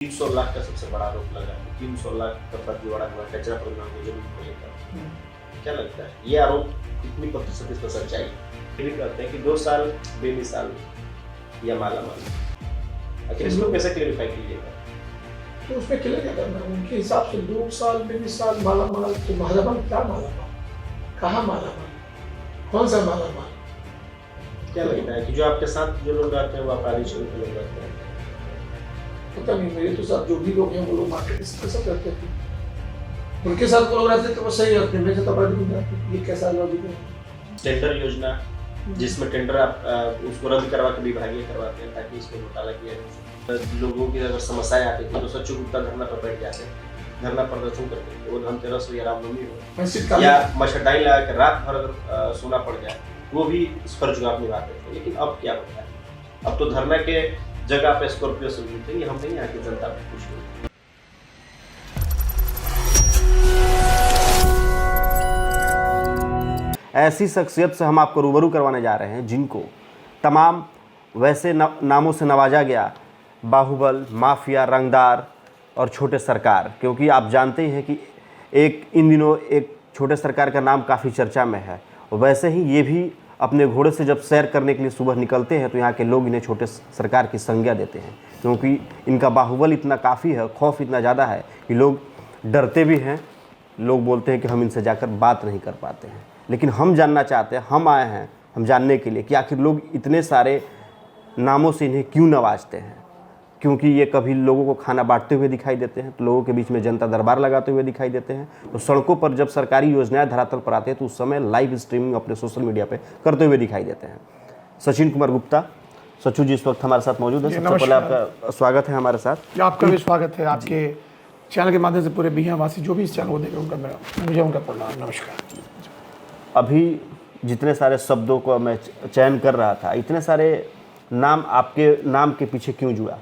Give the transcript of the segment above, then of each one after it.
300 लाख का सबसे बड़ा आरोप लगा है। 300 लाख का फर्जीवाड़ा हुआ कचरा परिवहन की जमीन को लेकर। क्या लगता है ये आरोप कितनी प्रतिशत इसमें सच्चाई? ये भी कहते हैं कि 2 साल बेमिसाल या मालामाल। आखिर इसको कैसे क्लेरिफाई कीजिएगा? तो उसमें क्लियर क्या करना है उनके हिसाब से 2 साल बेमिसाल मालामाल। तो मालामाल क्या मालामाल, कहाँ मालामाल, कौन सा मालामाल? क्या लगता है कि जो आपके साथ जो लोग रहते हैं वो अपराधी श्रेणी के लोग रहते हैं? पता नहीं, मेरे तो साथ जो भी लोग हैं वो लोग मार्केट इस तरह से करते थे। उनके साथ वो लोग रहते थे वो सही रहते, मेरे साथ अपराधी नहीं रहते। ये कैसा लॉजिक है? टेंडर योजना जिसमें टेंडर आप उसको रद्द करवा के विभागीय करवाते हैं ताकि इसमें घोटाला किया जा सके। लोगों की अगर समस्याएं आती थी तो सच्चू गुप्ता धरना पर बैठ जाते, धरना प्रदर्शन करते थे। वो धनतेरस हो या रामनवमी हो या मच्छरदानी लगा के रात भर अगर सोना पड़ जाए वो भी इस पर जवाब निभाते थे। लेकिन अब क्या होता है? अब तो धरना के जगह पे स्कॉर्पियो से मिलते हैं। हम नहीं यहाँ की जनता पे खुश हुई। ऐसी शख्सियत से हम आपको रूबरू करवाने जा रहे हैं जिनको तमाम वैसे नामों से नवाजा गया, बाहुबल, माफिया, रंगदार और छोटे सरकार। क्योंकि आप जानते ही हैं कि इन दिनों एक छोटे सरकार का नाम काफ़ी चर्चा में है। और वैसे ही ये भी अपने घोड़े से जब सैर करने के लिए सुबह निकलते हैं तो यहाँ के लोग इन्हें छोटे सरकार की संज्ञा देते हैं, क्योंकि इनका बाहुबल इतना काफ़ी है, खौफ इतना ज़्यादा है कि लोग डरते भी हैं। लोग बोलते हैं कि हम इनसे जाकर बात नहीं कर पाते हैं। लेकिन हम जानना चाहते हैं, हम आए हैं हम जानने के लिए कि आखिर लोग इतने सारे नामों से इन्हें क्यों नवाजते हैं। क्योंकि ये कभी लोगों को खाना बांटते हुए दिखाई देते हैं, तो लोगों के बीच में जनता दरबार लगाते हुए दिखाई देते हैं। तो सड़कों पर जब सरकारी योजनाएं धरातल पर आते हैं तो उस समय लाइव स्ट्रीमिंग अपने सोशल मीडिया पे करते हुए दिखाई देते हैं। सचिन कुमार गुप्ता, सचू जी इस वक्त हमारे साथ मौजूद है। सबसे पहले आपका स्वागत है हमारे साथ। आपका भी स्वागत है। आपके चैनल के माध्यम से पूरे बिहार वासी जो भी इस चैनल को देखें उनका प्रणाम, नमस्कार। अभी जितने सारे शब्दों को मैं चयन कर रहा था, इतने सारे नाम आपके नाम के पीछे क्यों जुड़ा?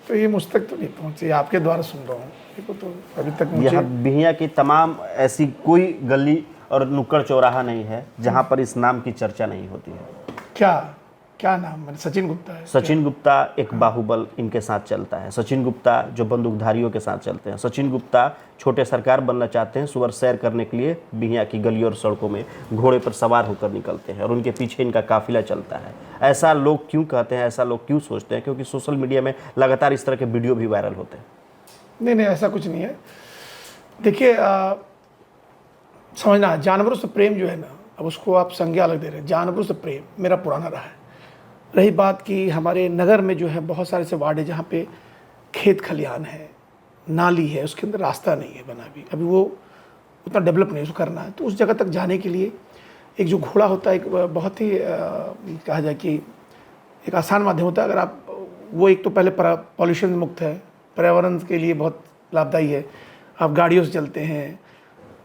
तो ये मुझ तक तो नहीं पहुँचे, आपके द्वारा सुन रहा हूँ। देखो तो अभी तक मुझे यहाँ बिहिया की तमाम ऐसी कोई गली और नुक्कड़ चौराहा नहीं है जहाँ पर इस नाम की चर्चा नहीं होती है। क्या नाम है? सचिन गुप्ता है। सचिन गुप्ता एक बाहुबल इनके साथ चलता है। सचिन गुप्ता जो बंदूकधारियों के साथ चलते हैं। सचिन गुप्ता छोटे सरकार बनना चाहते हैं, सुबह सैर करने के लिए बिहिया की गलियों और सड़कों में घोड़े पर सवार होकर निकलते हैं और उनके पीछे इनका काफिला चलता है। ऐसा लोग क्यों कहते हैं, ऐसा लोग क्यों सोचते हैं? क्योंकि सोशल मीडिया में लगातार इस तरह के वीडियो भी वायरल होते हैं। नहीं, ऐसा कुछ नहीं है। देखिए, समझना, जानवरों से प्रेम जो है ना, अब उसको आप संज्ञा अलग दे रहे हैं। जानवरों से प्रेम मेरा पुराना रहा है। रही बात कि हमारे नगर में जो है बहुत सारे से वार्ड है जहाँ पे खेत खलिहान है, नाली है, उसके अंदर रास्ता नहीं है बना अभी वो उतना डेवलप नहीं उसको करना है। तो उस जगह तक जाने के लिए एक जो घोड़ा होता है, एक बहुत ही कहा जाए कि एक आसान माध्यम होता है। अगर आप वो, एक तो पहले पॉल्यूशन मुक्त है, पर्यावरण के लिए बहुत लाभदायी है। आप गाड़ियों से चलते हैं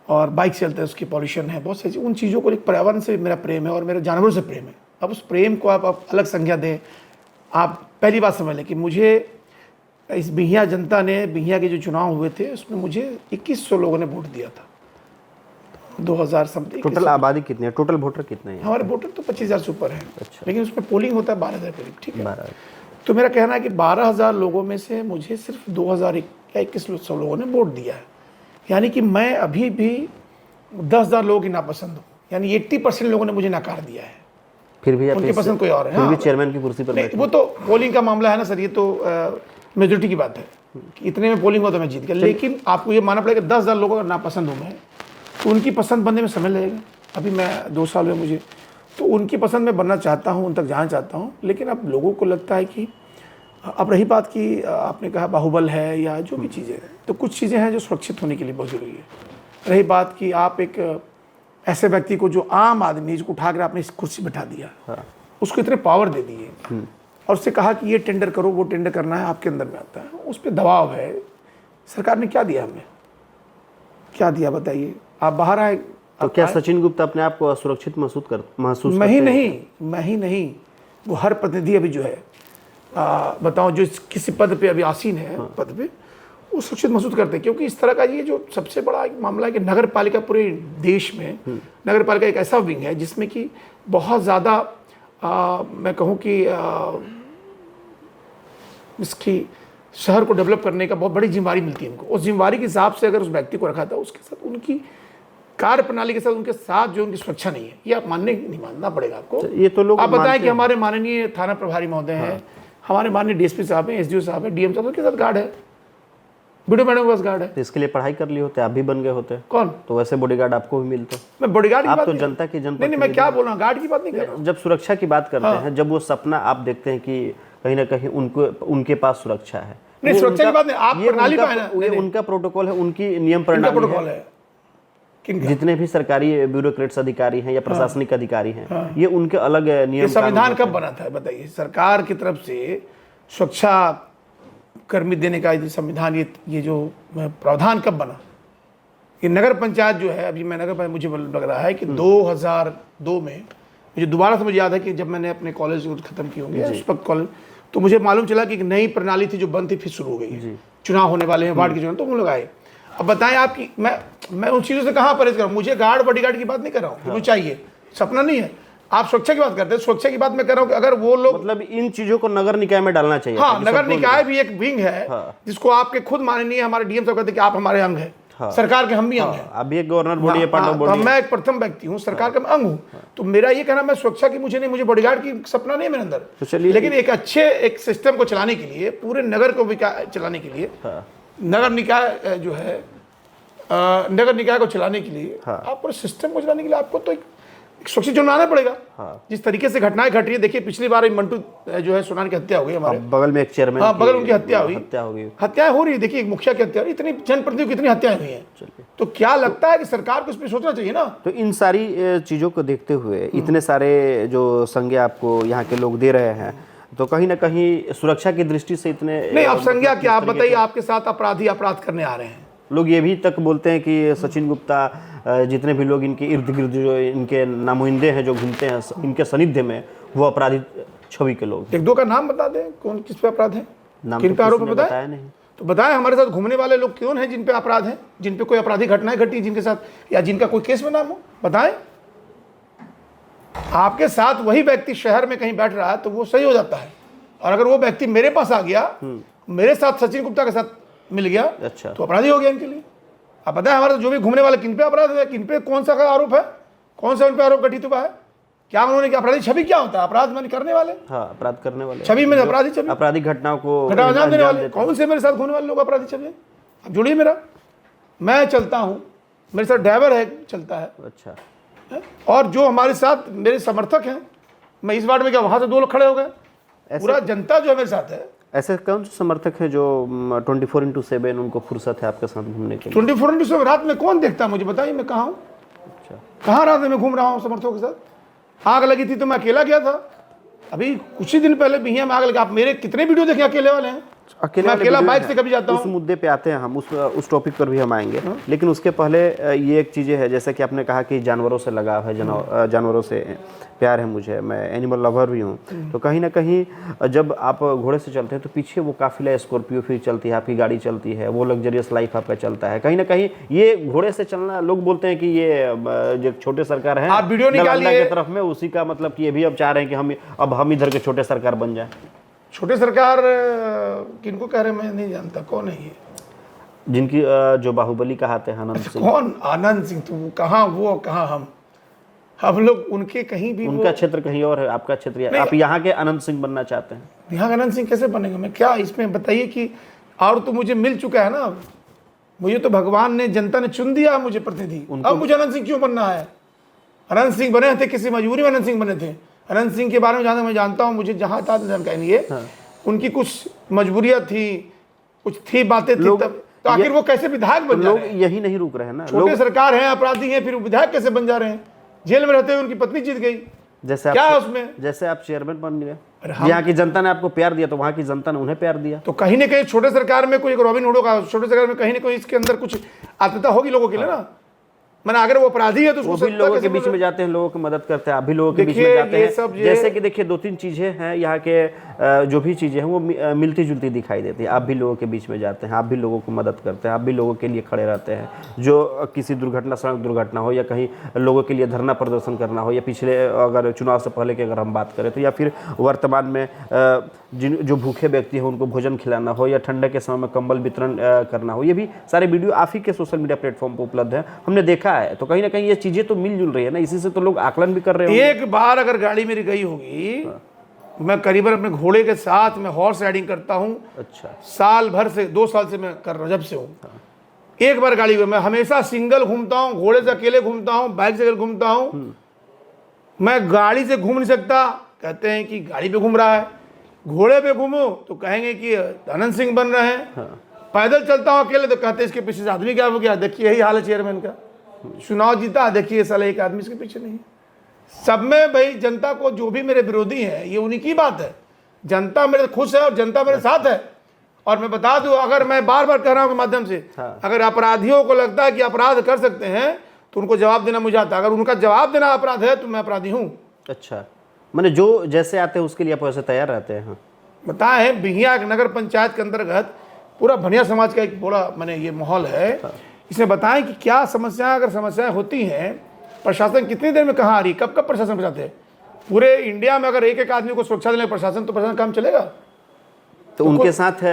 और बाइक से चलते हैं, उसकी पॉल्यूशन है, बहुत सी उन चीज़ों को। एक पर्यावरण से मेरा प्रेम है और मेरे जानवरों से प्रेम है। अब उस प्रेम को आप अलग संज्ञा दें। आप पहली बात समझ लें कि मुझे इस बिहिया जनता ने, बिहिया के जो चुनाव हुए थे उसमें मुझे 2100 लोगों ने वोट दिया था। 2000 समथिंग। टोटल आबादी कितनी है? टोटल वोटर कितने हैं? हमारे वोटर तो 25,000 से ऊपर है। अच्छा। लेकिन उसमें पोलिंग होता है 12,000 करीब, ठीक है। 12। तो मेरा कहना है कि 12,000 लोगों में से मुझे सिर्फ 2100 लोगों ने वोट दिया है। यानी कि मैं अभी भी 10,000 लोगों की नापसंद हूँ। यानी 80% लोगों ने मुझे नकार दिया है। फिर भी उनकी पसंद कोई और है। फिर भी चेयरमैन की कुर्सी पर बैठे। वो तो पोलिंग का मामला है ना सर, ये तो मेजोरिटी की बात है कि इतने में पोलिंग हो तो मैं जीत गया। लेकिन आपको ये मानना पड़ेगा 10,000 लोगों का नापसंद हूँ मैं, तो उनकी पसंद बनने में समय लगेगा। अभी मैं 2 साल में मुझे, तो उनकी पसंद में बनना चाहता हूँ, उन तक जाना चाहता हूँ। लेकिन अब लोगों को लगता है कि अब रही बात कि आपने कहा बाहुबल है या जो भी चीज़ें हैं, तो कुछ चीज़ें हैं जो सुरक्षित होने के लिए बहुत ज़रूरी है। रही बात कि आप एक ऐसे व्यक्ति को, जो आम आदमी, जिसको उठा कर आपने इस कुर्सी बैठा दिया, हाँ। उसको इतने पावर दे दिए और उससे कहा कि ये टेंडर करो, वो टेंडर करना है, आपके अंदर में आता है, उस पर दबाव है। सरकार ने क्या दिया हमें? क्या दिया बताइए? आप बाहर आए तो क्या सचिन गुप्ता अपने आप को असुरक्षित महसूस मैं ही नहीं, वो हर प्रतिनिधि अभी जो है बताओ, जो किसी पद पे अभी आसीन है, हाँ। पद पे वो सुरक्षित महसूस करते हैं। क्योंकि इस तरह का ये जो सबसे बड़ा एक मामला है कि नगर पालिका, पूरे देश में नगर पालिका एक ऐसा विंग है जिसमें कि बहुत ज़्यादा मैं कहूँ कि इसकी शहर को डेवलप करने का बहुत बड़ी जिम्मेवारी मिलती है उनको। उस जिम्मेवारी के हिसाब से अगर उस व्यक्ति को रखा था, उसके साथ उनकी कार्य प्रणाली के साथ उनके साथ जो उनकी सुरक्षा नहीं है, ये आप नहीं मानना पड़ेगा आपको। ये तो लोग आप बताएं मानते कि हैं। हमारे माननीय थाना प्रभारी महोदय हैं, हमारे माननीय डीएसपी साहब हैं, एसडीओ साहब हैं, डीएम साहब, उनके साथ गार्ड है, वीडियो मैडम के पास गार्ड है। तो इसके लिए पढ़ाई कर लिए होते, आप भी बन गए होते, कौन? तो वैसे बॉडीगार्ड आपको भी मिलते। मैं बॉडीगार्ड की आप बात तो नहीं- जनता की नहीं नहीं, मैं क्या बोल रहा हूँ, गार्ड की बात नहीं कर रहा हूँ। जब सुरक्षा की बात करते हैं, जब वो सपना आप देखते हैं कि कहीं ना कहीं उनके पास सुरक्षा है, नहीं, वो सुरक्षा की उनका- बात नहीं, आप ये प्रणाली उनका- पे है ना। ये नहीं, नहीं। उनका प्रोटोकॉल है, उनकी नियम इनका प्रणाली प्रोटोकॉल है। है किनका? जितने भी सरकारी ब्यूरोक्रेट्स अधिकारी हैं या प्रशासनिक अधिकारी हैं, ये उनके अलग ये नियम संविधान कानून कब बना था बताइए? सरकार की तरफ से सुरक्षा कर्मी देने का ये संविधान, ये जो प्रावधान कब बना? ये नगर पंचायत जो है, अभी मैं नगर पंचायत, मुझे लग रहा है कि 2002 में, मुझे दोबारा से मुझे याद है कि जब मैंने अपने कॉलेज खत्म किए होंगे उस वक्त कॉलेज, तो मुझे मालूम चला कि एक नई प्रणाली थी जो बंद थी, फिर शुरू हो गई है। चुनाव होने वाले हैं, वार्ड के चुनाव, तो हम लोग आए। अब बताएं आपकी, मैं उन चीज़ों से कहाँ परहेज कर रहा हूँ? मुझे गार्ड बॉडीगार्ड की बात नहीं कर रहा हूँ, मुझे चाहिए, सपना नहीं है। आप सुरक्षा की बात करते हैं, सुरक्षा की बात मैं कर रहा हूँ कि अगर वो लोग, मतलब इन चीजों को नगर निकाय में डालना चाहिए। हाँ, ताकि नगर सबको- निकाय भी एक विंग है, हाँ। जिसको आपके खुद माननीय हमारे डीएम साहब कहते हैं कि आप हमारे अंग है, सरकार के हम भी अंग हैं। अभी एक गवर्नर बॉडी है, हाँ, पांडव तो बॉडी है। मैं एक प्रथम व्यक्ति हूँ, सरकार का मैं अंग हूँ, तो मेरा ये कहना, मैं सुरक्षा की मुझे बॉडीगार्ड की सपना नहीं है मेरे अंदर। तो चलिए, लेकिन एक अच्छे एक सिस्टम को चलाने के लिए, पूरे नगर को चलाने के लिए, नगर निकाय जो है, नगर निकाय को चलाने के लिए, आप पूरे सिस्टम को चलाने के लिए आपको तो एक सुरक्षित जोन बनाना पड़ेगा। जिस तरीके से घटनाएं घट रही है, देखिए पिछली बार मंटू जो है सोनान की हत्या हो गई हमारे, बगल में एक चेयरमैन, हाँ, बगल उनकी हत्या हुई, होगी, हत्याएं हो रही है। देखिए एक मुखिया की हत्या हो रही है, इतनी जनप्रतिनिधियों की कितनी हत्याएं हुई हैं। तो क्या लगता है कि सरकार को इस पर सोचना चाहिए ना? तो इन सारी चीज़ों को देखते हुए इतने सारे जो संज्ञा आपको यहाँ के लोग दे रहे हैं, तो कहीं ना कहीं सुरक्षा की दृष्टि से इतने नहीं, आप संज्ञा क्या, आप बताइए, आपके साथ अपराधी अपराध करने आ रहे हैं। लोग ये भी तक बोलते हैं कि सचिन गुप्ता, जितने भी लोग इनके इर्द गिर्द जो इनके नामुइंदे हैं जो घूमते हैं इनके सानिध्य में, वो अपराधी छवि के लोग। एक दो का नाम बता दें, कौन किस पे अपराध है, नाम किन तो पे आरोप किसी ने बताएं? बताया नहीं। तो बताएं हमारे साथ घूमने वाले लोग कौन हैं जिन पे अपराध है, जिन पे कोई आपराधिक घटनाएं घटी, जिनके साथ या जिनका कोई केस में नाम हो, बताएं। आपके साथ वही व्यक्ति शहर में कहीं बैठ रहा है तो वो सही हो जाता है, और अगर वो व्यक्ति मेरे पास आ गया, मेरे साथ सचिन गुप्ता के साथ मिल गया, अच्छा, तो अपराधी हो गया इनके लिए। आप बताएं हमारे जो भी घूमने वाले किन पे अपराध है, किन पे कौन सा आरोप है, कौन सा उन पे आरोप घटित हुआ है, क्या उन्होंने क्या? अपराधी छवि क्या होता है? अपराध माने करने वाले, हाँ, अपराध करने वाले, छवि में अपराधी छवि, आपराधिक घटनाओं को घटना अंजाम देने वाले। देते हैं। कौन से मेरे साथ घूमने वाले लोग अपराधी छवि? अब जुड़िए मेरा, मैं चलता हूँ, मेरे साथ ड्राइवर है, चलता है, अच्छा, और जो हमारे साथ मेरे समर्थक हैं, मैं इस वार्ड में क्या, वहां से 2 लोग खड़े हो गए, पूरा जनता जो है मेरे साथ है। ऐसे कौन से समर्थक है जो 24/7 उनको फुर्सत है आपके साथ घूमने के लिए? 24/7 रात में कौन देखता है मुझे बताइए, मैं कहाँ हूँ? अच्छा, कहाँ रात में मैं घूम रहा हूँ समर्थकों के साथ? आग लगी थी तो मैं अकेला गया था, अभी कुछ ही दिन पहले बिहिया में आग लगी। आप मेरे कितने वीडियो देखे अकेले वाले हैं? मैं अकेला वीडियो बाइक है। से कभी जाता उस हूँ। मुद्दे पे आते हैं हम, उस टॉपिक पर भी हम आएंगे, लेकिन उसके पहले ये एक चीज़ें है, जैसे कि आपने कहा कि जानवरों से लगाव है, जानवरों से प्यार है मुझे, मैं एनिमल लवर भी हूँ। तो कहीं ना कहीं जब आप घोड़े से चलते हैं तो पीछे वो काफिला स्कॉर्पियो फिर चलती है, आपकी गाड़ी चलती है, वो लग्जरियस लाइफ आपका चलता है। कहीं ना कहीं ये घोड़े से चलना, लोग बोलते हैं कि ये जो छोटे सरकार है आप वीडियो निकालिए की तरफ में, उसी का मतलब कि ये भी अब चाह रहे हैं कि हम इधर के छोटे सरकार बन जाए। छोटे सरकार किनको कह रहे हैं मैं नहीं जानता, कौन है ये? जिनकी जो बाहुबली कहाते हैं आनंद सिंह, कौन आनंद सिंह? तुम कहाँ वो कहाँ हम लोग उनके कहीं भी, उनका क्षेत्र कहीं और है, आपका क्षेत्र, आप यहाँ के आनंद सिंह बनना चाहते हैं। यहाँ का आनंद सिंह कैसे बनेगा? मैं क्या इसमें बताइए कि, और तो मुझे मिल चुका है ना, मुझे तो भगवान ने, जनता ने चुन दिया मुझे प्रतिनिधि, अब मुझे अनंत सिंह क्यों बनना है? अनंत सिंह बने थे किसी मजबूरी में, अनंत सिंह बने थे। अनंत सिंह के बारे में जहाँ तक मैं जानता हूँ, मुझे जहाँ तक जानकारी नहीं है, उनकी कुछ मजबूरियाँ थी, कुछ थी बातें थी, तब तो आखिर वो कैसे विधायक बन लोग रहे हैं? यही नहीं रुक रहे हैं ना, छोटे सरकार हैं, अपराधी हैं, फिर विधायक कैसे बन जा रहे हैं? जेल में रहते हुए उनकी पत्नी जीत गई, जैसे क्या है उसमें? जैसे आप चेयरमैन बन गए, यहाँ की जनता ने आपको प्यार दिया तो वहाँ की जनता ने उन्हें प्यार दिया। तो कहीं ना कहीं छोटे सरकार में कोई, एक रॉबिन हुड का छोटे सरकार में कहीं ना कहीं इसके अंदर कुछ आत्मीयता होगी लोगों के लिए ना। मैंने अगर वो अपराधी है तो वो उसको भी सत्ता लोगों के कैसे बीच में मिले? जाते हैं, लोगों की मदद करते हैं, आप भी लोगों के बीच में देखिए, जाते ये हैं। सब जैसे कि देखिए 2-3 चीजें हैं यहाँ के, जो भी चीजें हैं वो मिलती जुलती दिखाई देती है। आप भी लोगों के बीच में जाते हैं, आप भी लोगों को मदद करते हैं, आप भी लोगों के लिए खड़े रहते हैं। जो किसी दुर्घटना, सड़क दुर्घटना हो या कहीं लोगों के लिए धरना प्रदर्शन करना हो, या पिछले अगर चुनाव से पहले की अगर हम बात करें तो, या फिर वर्तमान में जिन जो भूखे व्यक्ति हैं उनको भोजन खिलाना हो, या ठंडा के समय में कंबल वितरण करना हो, ये भी सारे वीडियो आप ही के सोशल मीडिया प्लेटफॉर्म पर उपलब्ध है, हमने देखा है। तो कहीं ना कहीं ये चीज़ें तो मिलजुल रही है ना, इसी से तो लोग आकलन भी कर रहे हैं। एक बार अगर गाड़ी मेरी गई होगी, मैं करीबन अपने घोड़े के साथ मैं हॉर्स राइडिंग करता हूँ, अच्छा, साल भर से 2 साल से मैं कर रहा हूँ, जब से हूँ। एक बार गाड़ी हुई, मैं हमेशा सिंगल घूमता हूँ, घोड़े से अकेले घूमता हूँ, बाइक से अकेले घूमता हूँ। मैं गाड़ी से घूम नहीं सकता, कहते हैं कि गाड़ी पे घूम रहा है। घोड़े पे घूमो तो कहेंगे कि आनंद सिंह बन रहे हैं। पैदल चलता हूँ अकेले तो कहते हैं इसके पीछे से आदमी क्या हो गया। देखिए यही हाल है चेयरमैन का, चुनाव जीता, देखिए साला एक आदमी इसके पीछे नहीं है। सब में भाई जनता को, जो भी मेरे विरोधी हैं ये उन्हीं की बात है। जनता मेरे खुश है और जनता मेरे साथ है। और मैं बता दूं, अगर मैं बार बार कह रहा हूं के माध्यम से, अगर अपराधियों को लगता है कि अपराध कर सकते हैं तो उनको जवाब देना मुझे आता है। अगर उनका जवाब देना अपराध है तो मैं अपराधी हूं। अच्छा, मैंने जो जैसे आते हैं उसके लिए आप वैसे तैयार रहते हैं। बताए हैं बिहिया नगर पंचायत के अंतर्गत पूरा भनिया समाज का एक पूरा मैंने ये माहौल है। इसमें बताएं कि क्या समस्याएं, अगर समस्याएं होती हैं, प्रशासन कितनी देर में कहाँ आ रही, कब कब प्रशासन पहुँचाते हैं। पूरे इंडिया में अगर एक एक आदमी को सुरक्षा देने प्रशासन, तो प्रशासन काम चलेगा। तो उनके साथ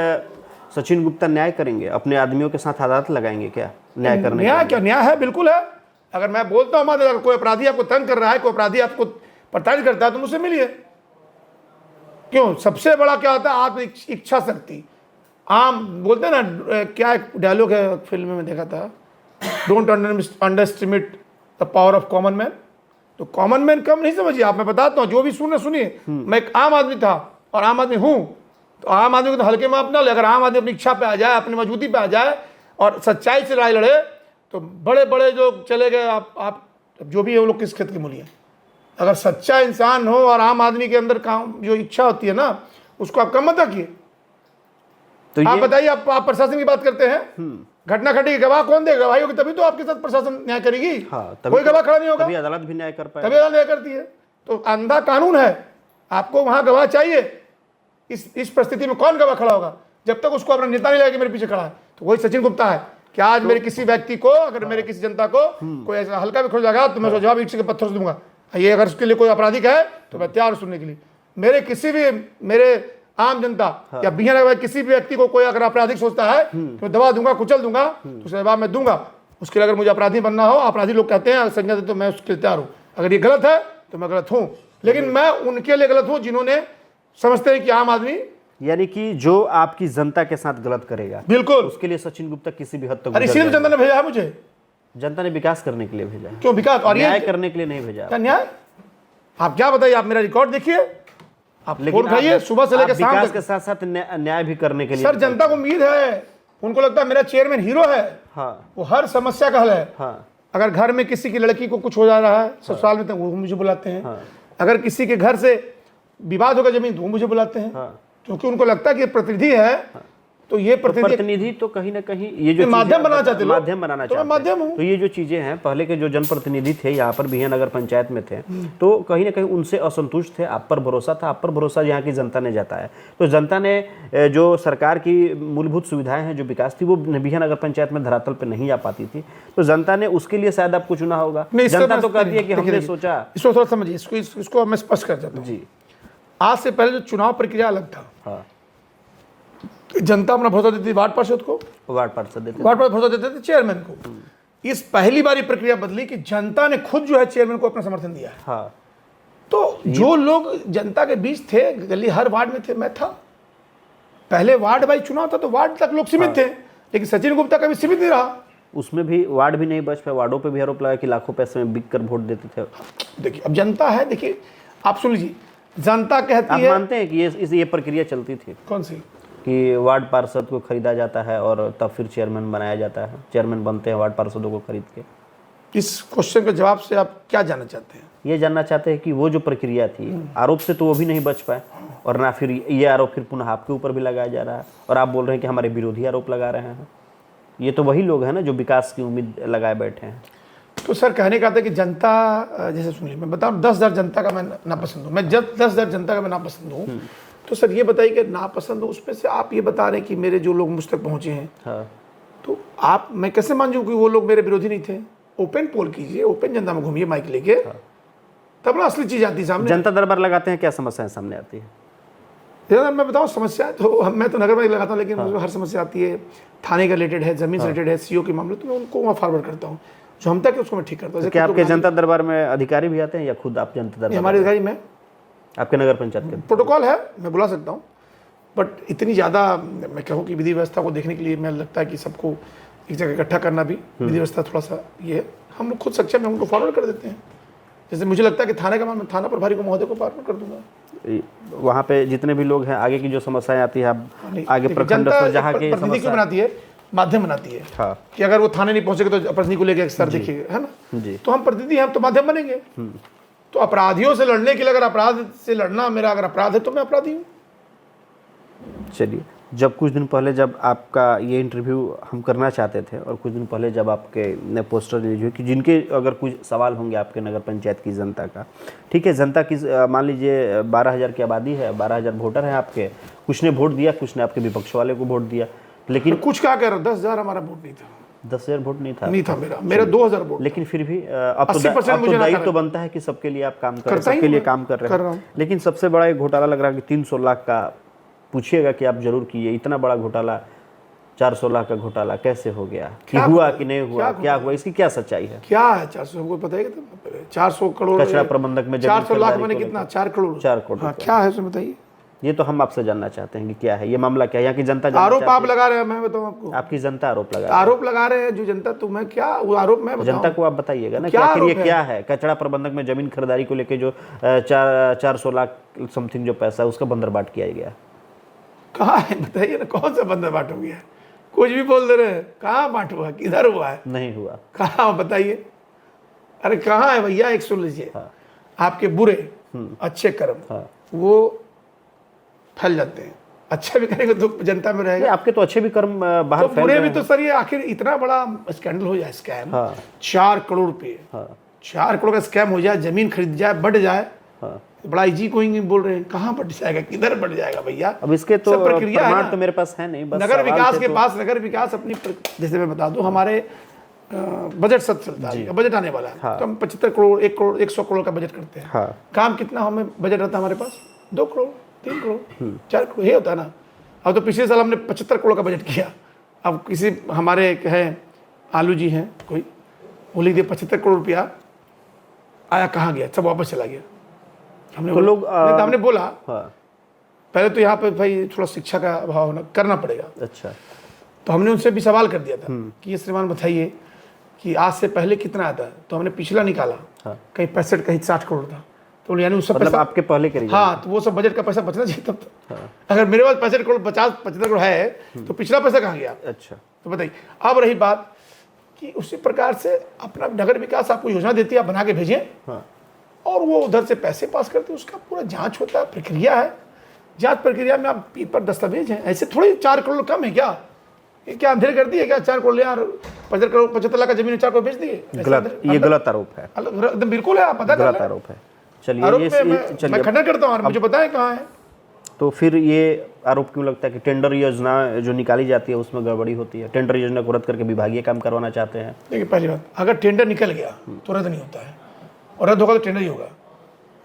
सचिन गुप्ता न्याय करेंगे, अपने आदमियों के साथ अदालत लगाएंगे क्या न्याय करने? न्याय क्या, न्याय है, बिल्कुल है। अगर मैं बोलता हूँ अगर कोई अपराधी आपको तंग कर रहा है, कोई अपराधी आपको प्रताड़ित करता है तो मुझसे मिलिए। क्यों, सबसे बड़ा क्या होता है, आत्म इच्छा शक्ति। आम बोलते हैं ना, क्या एक डायलॉग है फिल्म में देखा था, don't underestimate the power of common man. तो कॉमन मैन कम नहीं समझिए आप, मैं बताता हूँ, जो भी सुनिए। मैं एक आम आदमी था और आम आदमी हूँ, तो आम आदमी को तो हल्के में अपना ले। अगर आम आदमी अपनी इच्छा पे आ जाए, अपनी मौजूदगी पे आ जाए और सच्चाई से लड़ाई लड़े, तो बड़े बड़े जो चले गए आप जो भी है वो लोग किस खेत के मूल्य। अगर सच्चा इंसान हो और आम आदमी के अंदर काम जो इच्छा होती है ना, उसको आप कम मत रखिए। तो आप बताइए, आप प्रशासन की बात करते हैं, घटना घटी, गवाह कौन देगा? गवाही होगी तभी तो आपके साथ प्रशासन न्याय करेगी। कोई गवाह खड़ा नहीं होगा, तभी अदालत भी न्याय कर पाएगी, तभी अदालत न्याय करती है। तो अंधा कानून है, आपको वहां गवाह चाहिए। इस परिस्थिति में कौन गवाह खड़ा होगा? जब तक उसको अपना नेता नहीं लगा कि मेरे पीछे खड़ा है। तो वही सचिन गुप्ता है कि आज मेरे किसी व्यक्ति को, अगर मेरे किसी जनता को कोई ऐसा हल्का भी खोज लगा तो मैं जवाब ईंट के पत्थर से दूंगा। ये अगर उसके लिए कोई आपराधिक है तो मैं तैयार सुनने के लिए। मेरे किसी भी, मेरे आम जनता या बिहार किसी भी व्यक्ति को कोई अगर आपराधिक सोचता है तो मैं दबा दूंगा, कुचल दूंगा, तो उसके जवाब मैं दूंगा। उसके लिए अगर मुझे अपराधी बनना हो, अपराधी लोग कहते हैं संज्ञा दे, तो मैं उसके लिए तैयार हूँ। अगर ये गलत है तो मैं गलत हूँ, लेकिन मैं उनके लिए गलत हूँ जिन्होंने समझते हैं कि आम आदमी, यानी कि जो आपकी जनता के साथ गलत करेगा, बिल्कुल उसके लिए सचिन गुप्ता किसी भी हद तक। और इसीलिए जनता ने भेजा है मुझे। जनता ने विकास करने के लिए भेजा है। क्यों विकास? और न्याय ये करने के लिए नहीं भेजा। क्या न्याय? आप क्या बताइए, आप मेरा रिकॉर्ड देखिए, आप लेकिन फोन उठाइए सुबह से लेकर शाम विकास तक। के साथ साथ न्याय भी करने के लिए। सर जनता को उम्मीद है, उनको लगता है मेरा चेयरमैन हीरो है। हाँ, वो हर समस्या का हल है। हाँ, अगर घर में किसी की लड़की को कुछ हो जा रहा है ससुराल में, तो वो मुझे बुलाते हैं। अगर किसी के घर से विवाद होगा जमीन, तो वो मुझे बुलाते हैं। क्योंकि उनको लगता है कि ये प्रतिनिधि है, तो ये प्रतिनिधि तो कहीं ना कहीं ये जो माध्यम बनाना चाहते हैं, माध्यम बनाना चाहते हैं। माध्यम हूं। तो ये जो चीजें हैं, पहले के जो जनप्रतिनिधि थे यहाँ पर बिहिया नगर पंचायत में थे, तो कहीं ना कहीं उनसे असंतुष्ट थे। आप पर भरोसा था, आप पर भरोसा यहाँ की जनता ने जताया। तो जनता ने जो सरकार की मूलभूत सुविधाएं हैं, जो विकास थी, वो बिहिया नगर पंचायत में धरातल पर नहीं आ पाती थी। तो जनता ने उसके लिए शायद आपको चुना होगा। जनता तो कहती है कि हमने सोचा। इसको थोड़ा समझिए, इसको मैं स्पष्ट कर देता हूँ जी। आज से पहले जो चुनाव प्रक्रिया अलग था। हाँ, जनता अपना भरोसा देती थी वार्ड पार्षद को, वार्ड पार्षद देते, वार्ड पार्षद भरोसा देते थे चेयरमैन को। इस पहली बार प्रक्रिया बदली कि जनता ने खुद जो है चेयरमैन को अपना समर्थन दिया है। हाँ, तो जो लोग जनता के बीच थे, गली हर वार्ड में थे, मैं था। पहले वार्ड वाइज चुनाव था तो वार्ड तक लोग सीमित थे, लेकिन सचिन गुप्ता कभी सीमित नहीं रहा। उसमें भी वार्ड भी नहीं बच पाए, वार्डों पे भी आरोप लगा कि लाखों पैसे में बिक कर वोट देते थे। देखिए अब जनता है, देखिए आप सुन लीजिए, जनता कहती आप है। मानते हैं कि ये प्रक्रिया चलती थी? कौन सी? कि वार्ड पार्षद को खरीदा जाता है और तब फिर चेयरमैन बनाया जाता है, चेयरमैन बनते हैं वार्ड पार्षदों को खरीद के। इस क्वेश्चन के जवाब से आप क्या जानना चाहते हैं? ये जानना चाहते हैं कि वो जो प्रक्रिया थी, आरोप से तो वो भी नहीं बच पाए, और ना फिर ये आरोप फिर पुनः आपके ऊपर भी लगाया जा रहा है, और आप बोल रहे हैं कि हमारे विरोधी आरोप लगा रहे हैं। ये तो वही लोग हैं ना जो विकास की उम्मीद लगाए बैठे हैं। तो सर कहने का था कि जनता, जैसे सुन ली, मैं बताऊँ 10,000 जनता का मैं नापसंद हूँ, मैं जब 10,000 जनता का मैं नापसंद हूँ, तो सर ये बताइए कि नापसंद हो उसमें से आप ये बता रहे हैं कि मेरे जो लोग मुझ तक पहुँचे हैं, हाँ। तो आप, मैं कैसे मान जाऊँ कि वो लोग मेरे विरोधी नहीं थे? ओपन पोल कीजिए, ओपन जनता में घूमिए माइक लेके, तब ना असली चीज़ आती है सामने। जनता दरबार लगाते हैं, क्या समस्याएं सामने आती है? मैं बताऊँ समस्या तो मैं तो नगर में लगाता हूँ, लेकिन मुझे हर समस्या आती है, थाने का रिलेटेड है, जमीन से रिलेटेड है, सीओ के मामले, तो मैं उनको वहाँ फॉरवर्ड करता हूँ, जो हम तक है उसको मैं ठीक करता हूँ। क्या आपके जनता दरबार में अधिकारी भी आते हैं या खुद आप जनता दरबार? हमारे अधिकारी में आपके नगर पंचायत के प्रोटोकॉल है, मैं बुला सकता हूँ, बट इतनी ज़्यादा मैं कहूँ कि विधि व्यवस्था को देखने के लिए मैं लगता है कि सबको एक जगह इकट्ठा करना भी विधि व्यवस्था थोड़ा सा ये है, हम लोग खुद सक्षम है, उनको फॉरवर्ड कर देते हैं। जैसे मुझे लगता है कि थाने का मामला थाना प्रभारी को महोदय को फॉरवर्ड कर दूंगा। वहाँ पे जितने भी लोग हैं, आगे की जो समस्याएं आती है, आप आगे प्रखंड स्तर जहाँ के प्रतिनिधि क्यों बनाती है, माध्यम बनाती है। हाँ। कि अगर वो थाने नहीं पहुंचेगा तो प्रतिनिधि को लेकर सर देखिएगा, है ना जी। तो हम प्रतिनिधि हैं, हम तो माध्यम बनेंगे। तो अपराधियों से लड़ने के लिए, अगर अपराध से लड़ना मेरा अगर अपराध है तो मैं अपराधी हूँ। चलिए, जब कुछ दिन पहले जब आपका ये इंटरव्यू हम करना चाहते थे, और कुछ दिन पहले जब आपके पोस्टर रिलीज हुई कि जिनके अगर कुछ सवाल होंगे आपके नगर पंचायत की जनता का, ठीक है, जनता की मान लीजिए 12,000 की आबादी है, 12,000 वोटर हैं आपके, कुछ ने वोट दिया, कुछ ने आपके विपक्ष वाले को वोट दिया, लेकिन कुछ क्या कह रहा हूँ, 10,000 हमारा वोट नहीं था। 10,000 वोट नहीं था मेरा 2,000 वोट। लेकिन फिर भी अब 80% तो दायित्व तो बनता है कि सबके लिए आप काम कर, सबके लिए काम कर रहे हैं। लेकिन सबसे बड़ा एक घोटाला लग रहा है कि 300 लाख का, पूछिएगा कि आप जरूर किए, इतना बड़ा घोटाला, 400 लाख का घोटाला कैसे हो गया, कि हुआ कि नहीं हुआ, क्या हुआ, इसकी क्या सच्चाई है? क्या है 400, हमको पता है कि 400 करोड़ कचरा प्रबंधक में 400 लाख मैंने कितना, 4 करोड़। 4 करोड़। हाँ, क्या है उसमें बताइए। ये तो हम आपसे जानना चाहते हैं कि क्या है ये मामला, क्या है यहाँ की जनता आरोप आप लगा रहे हैं, मैं बताऊँ आपको, आपकी जनता आरोप लगा रहे हैं जो जनता, तो मैं क्या वो आरोप मैं जनता को आप बताइएगा ना कि आखिर ये क्या है? कचरा प्रबंधक में जमीन खरीदारी को लेके जो 400 लाख समथिंग जो पैसा उसका बंदरबाट किया गया, कहाँ है बताइए ना, कौन सा बंदरबाट हो गया? कुछ भी बोल दे रहे हैं, कहाँ बांट हुआ, किधर हुआ है? नहीं हुआ, कहाँ बताइए? अरे कहाँ है भैया, एक सुन लीजिए। आपके बुरे अच्छे कर्म वो फैल जाते हैं, अच्छा भी करेंगे तो जनता में रहेगा। आपके तो अच्छे भी कर्म बाहर तो बुरे भी तो सर, ये आखिर इतना बड़ा स्कैंडल हो जाए, स्कैम 4 करोड़ रुपये, 4 करोड़ का स्कैम हो जाए, जमीन खरीद जाए, बढ़ जाए, बड़ा इजी कोई बोल रहे हैं, कहाँ बढ़ जाएगा, किधर बढ़ जाएगा भैया? अब इसके तो प्रमाण तो मेरे पास है नहीं, बस नगर विकास के पास, नगर विकास अपनी, जैसे मैं बता दूं, हमारे बजट सत्र चलता है, बजट आने वाला है, तो हम 75 करोड़ 1 करोड़ 100 करोड़ का बजट करते हैं। काम कितना हमें बजट रहता है हमारे पास? 2 करोड़ 3 करोड़ 4 करोड़, ये होता है ना। अब तो पिछले साल हमने 75 करोड़ का बजट किया। अब किसी हमारे एक है आलू जी हैं कोई, वो लिख दिए 75 करोड़ रुपया आया, कहाँ गया? सब वापस चला गया। हमने तो लोग हमने बोला पहले तो यहाँ पे भाई थोड़ा शिक्षा का अभाव होना, करना पड़ेगा। अच्छा, तो हमने उनसे भी सवाल कर दिया था कि ये श्रीमान बताइए कि आज से पहले कितना आता है? तो हमने पिछला निकाला, कहीं 65 कहीं 60 करोड़ था। तो यानी उस सब मतलब पैसा आपके पहले के तो वो सब बजट का पैसा बचना चाहिए तब तो। अगर मेरे पास 65 करोड़ 50-75 करोड़ है तो पिछला पैसा कहाँ गया? अच्छा, तो बताइए। अब रही बात कि उसी प्रकार से अपना नगर विकास आपको योजना देती है, आप बना के भेजें और वो उधर से पैसे पास करते हैं, उसका पूरा जांच होता है, प्रक्रिया है। जांच प्रक्रिया में आप पेपर दस्तावेज हैं, ऐसे थोड़ी 4 करोड़ कम है क्या? ये क्या अंधेर कर दिए क्या? 4 करोड़ ले यार, 75 लाख का जमीन 4 करोड़ बेच दिए। ये गलत आरोप है, एकदम बिल्कुल है, आप पता कर गलत आरोप है। चलिए मैं खंडन करता हूँ, मुझे पता है कहाँ है। तो फिर ये आरोप क्यों लगता है कि टेंडर योजना जो निकाली जाती है उसमें गड़बड़ी होती है? टेंडर योजना को रद्द करके विभागीय काम करवाना चाहते हैं। देखिए, पहली बात, अगर टेंडर निकल गया तो रद्द नहीं होता है, और रद्द होगा तो टेंडर ही होगा।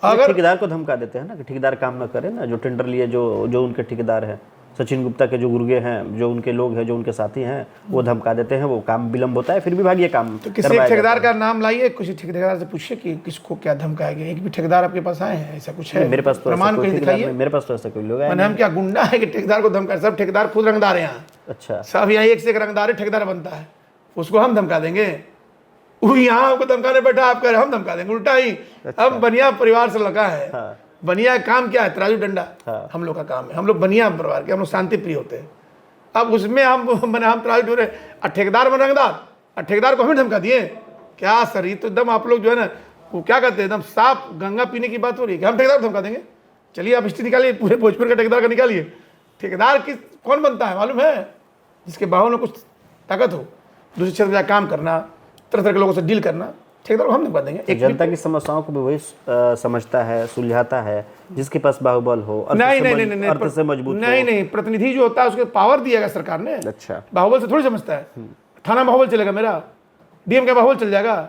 अगर ठेकेदार को धमका देते हैं ना कि ठेकेदार काम ना करे ना, जो टेंडर लिए जो उनके ठेकेदार हैं, सचिन गुप्ता के जो गुर्गे हैं, जो उनके लोग हैं, जो उनके साथी हैं, वो धमका देते हैं, वो काम विलंब होता है, फिर विभागीय काम। तो किसी ठेकेदार का नाम लाइए, किसी ठेकेदार से पूछिए कि किसको क्या धमकाया गया। एक भी ठेकेदार आपके पास आए हैं? ऐसा कुछ है? मेरे पास तो प्रमाण कहीं दिखाइए। मेरे पास तो ऐसा कोई लोग मैंने, हम क्या गुंडा है कि ठेकेदार को धमका? सब ठेकेदार खुद रंगदार है यहाँ। अच्छा, सब यहाँ एक से एक रंगदार ठेकेदार बनता है, उसको हम धमका देंगे? वो यहाँ हमको धमकाने बैठा, आप कह रहे हम धमका देंगे? उल्टा ही। हम बनिया परिवार से लगा है। बनिया काम क्या है? तराजू डंडा हम लोग का काम है। हम लोग बनिया परिवार के, हम लोग शांति प्रिय होते हैं। अब उसमें हम तराजू डोरे, ठेकेदार बन रंगदार, ठेकेदार को हमें धमका दिए क्या? सर ये तो एकदम आप लोग जो है ना, वो क्या कहते हैं, एकदम साफ गंगा पीने की बात हो रही है कि हम ठेकेदार को धमका देंगे। चलिए आप हिस्ट्री निकालिए, पूरे भोजपुर का ठेकेदार का निकालिए। ठेकेदार कौन बनता है मालूम है? जिसके बाहों में कुछ ताकत हो, दूसरे क्षेत्र में काम करना, तरह तरह के लोगों से डील करना, ठेकेदार को हम निपटा देंगे। एक जनता की समस्याओं को भी वही समझता है, सुलझाता है जिसके पास बाहुबल हो, अर्थ से मजबूत हो। नहीं, प्रतिनिधि जो होता है उसके पावर दिया गया सरकार ने। अच्छा, बाहुबल से थोड़ी समझता है। थाना बाहुबल चलेगा मेरा, डीएम का बाहुबल चल जाएगा,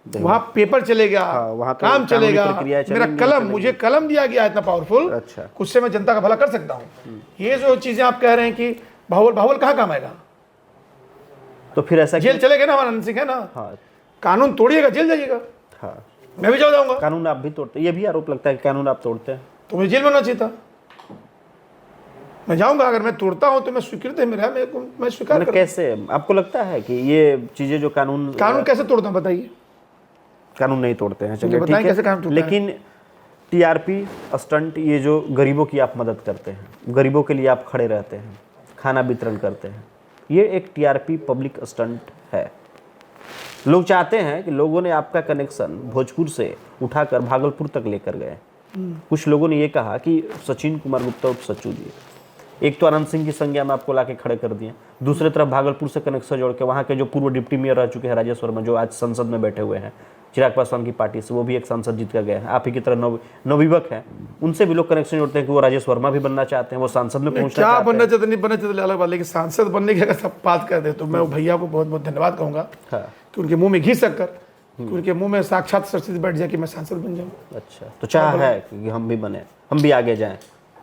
वहां पेपर चलेगा, वहाँ तो काम चलेगा, प्रक्रिया मेरा कलम, मुझे कलम दिया गया है इतना पावरफुल, अच्छा, उससे मैं जनता का भला कर सकता हूँ। ये जो चीजें आप कह रहे हैं कि बाहुबल कहाँ काम आएगा? तो फिर ऐसा जेल चलेगा ना, हमारा आनंद सिंह है ना। हाँ, कानून तोड़िएगा जेल जाइएगा। हाँ, मैं भी चल जाऊंगा। कानून आप भी तोड़ते, ये भी आरोप लगता है कि कानून आप तोड़ते हैं। तो मुझे जेल में होना चाहिए था। मैं जाऊंगा, अगर मैं तोड़ता हूं तो मैं स्वीकृत है मेरा, मैं स्वीकार कर। कैसे आपको लगता है कि ये चीजें जो कानून कैसे तोड़ता हूं बताइए? कानून नहीं तोड़ते हैं, चलिए बताएं ठीक है, कैसे कानून टूटा है? लेकिन टीआरपी स्टंट, ये जो गरीबों की आप मदद करते हैं, गरीबों के लिए आप खड़े रहते हैं, खाना वितरण करते हैं, ये एक टीआरपी पब्लिक स्टंट है। लोग चाहते हैं कि लोगों ने आपका कनेक्शन भोजपुर से उठाकर भागलपुर तक लेकर गए। कुछ लोगों ने ये कहा कि सचिन कुमार गुप्ता उर्फ सच्चू जी, एक तो आनंद सिंह की संज्ञा में आपको लाके खड़े कर दिए, दूसरी तरफ भागलपुर से कनेक्शन जोड़ के वहाँ के जो पूर्व डिप्टी मेयर रह चुके हैं राजेश वर्मा, जो आज संसद में बैठे हुए हैं चिराग पासवान की पार्टी से, वो भी एक सांसद जीत कर गए हैं, आप ही की तरह नवयुवक हैं, उनसे भी लोग कनेक्शन जोड़ते हैं कि वो राजेश वर्मा भी बनना चाहते हैं, वो सांसद में पहुंचना क्या चाहते बनना चाहते नहीं बनना चाहते अलग बात, लेकिन सांसद बनने की अगर सब बात कर दे तो मैं वो भैया को बहुत बहुत धन्यवाद कहूँगा कि उनके मुंह में घी शक्कर, कि उनके मुंह में साक्षात सरस्वती बैठ जाए कि मैं सांसद बन जाऊँ। अच्छा, तो चाह है कि हम भी बने, हम भी आगे जाएं।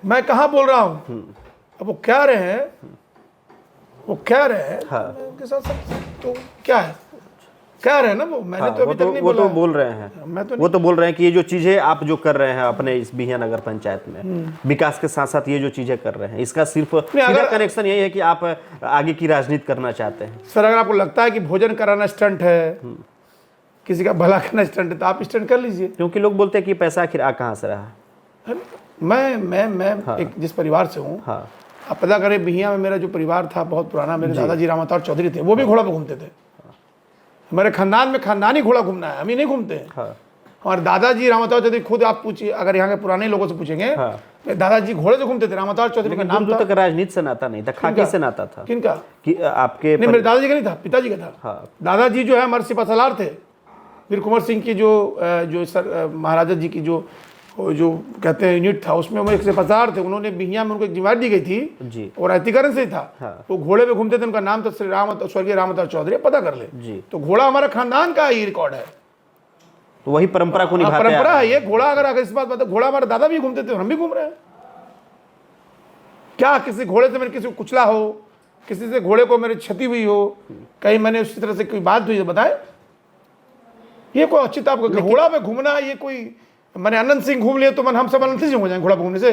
मैं कहाँ बोल रहा हूँ, अब वो कह रहे हैं, मैं उनके साथ तो क्या है, कह रहे हैं ना वो, मैंने तो अभी तक नहीं बोला। वो तो बोल रहे हैं, मैं तो वो तो बोल रहे हैं कि ये जो चीजें आप जो कर रहे हैं अपने इस बिहिया नगर पंचायत में विकास के साथ साथ ये जो चीजें कर रहे हैं, इसका सिर्फ सीधा कनेक्शन यही है कि आप आगे की राजनीति करना चाहते हैं। सर, अगर आपको लगता है कि भोजन कराना स्टंट है, किसी का भला करना स्टंट है, तो आप स्टंट कर लीजिए, क्योंकि लोग बोलते हैं कि पैसा आखिर आ कहाँ से रहा। मैं एक जिस परिवार से हूँ, आप पता करें बिहिया में मेरा जो परिवार था बहुत पुराना, मेरे दादाजी रामावतार चौधरी थे, वो भी घोड़ा पे घूमते थे। हमारे खानदान में खानदानी घोड़ा घूमना है, हम ही नहीं घूमते हैं। हमारे दादाजी रामावतार चौधरी, खुद आप पूछिए, अगर यहाँ के पुराने लोगों से पूछेंगे, दादाजी घोड़े से घूमते थे। रामावतार चौधरी का नाम तक राजनीति से नाता नहीं था, खाकी से नाता था। किनका? कि आपके नहीं, मेरे दादाजी का नहीं था, पिताजी का था। दादाजी जो है हमारे सिपासलार थे, वीर कुंवर सिंह की जो महाराजा जी की जो कहते हैं यूनिट था, उसमें वो एक सिपासलार थे। उन्होंने बिहिया में उनको एक जिम्मेदारी दी गई थी जी, और रायतीकरण से ही था। वो घोड़े पे घूमते थे, उनका नाम था श्री स्वर्गीय रामावतार चौधरी, पता कर ले जी। तो घोड़ा हमारा खानदान का ही रिकॉर्ड है, तो वही परंपरा को निभाते परंपरा है ये। घोड़ा अगर इस बात घोड़ा हमारे दादा भी घूमते थे, हम भी घूम रहे हैं। क्या किसी घोड़े से मैंने किसी को कुचला हो, किसी से घोड़े को मेरी क्षति हुई हो, कहीं मैंने उसी तरह से कोई बात हुई बताए? ये कोई अच्छी आपको घोड़ा पे घूमना, ये कोई मैंने अनंत सिंह घूम लिए तो हम सब अनंत सिंह हो जाएंगे घोड़ा घूमने से?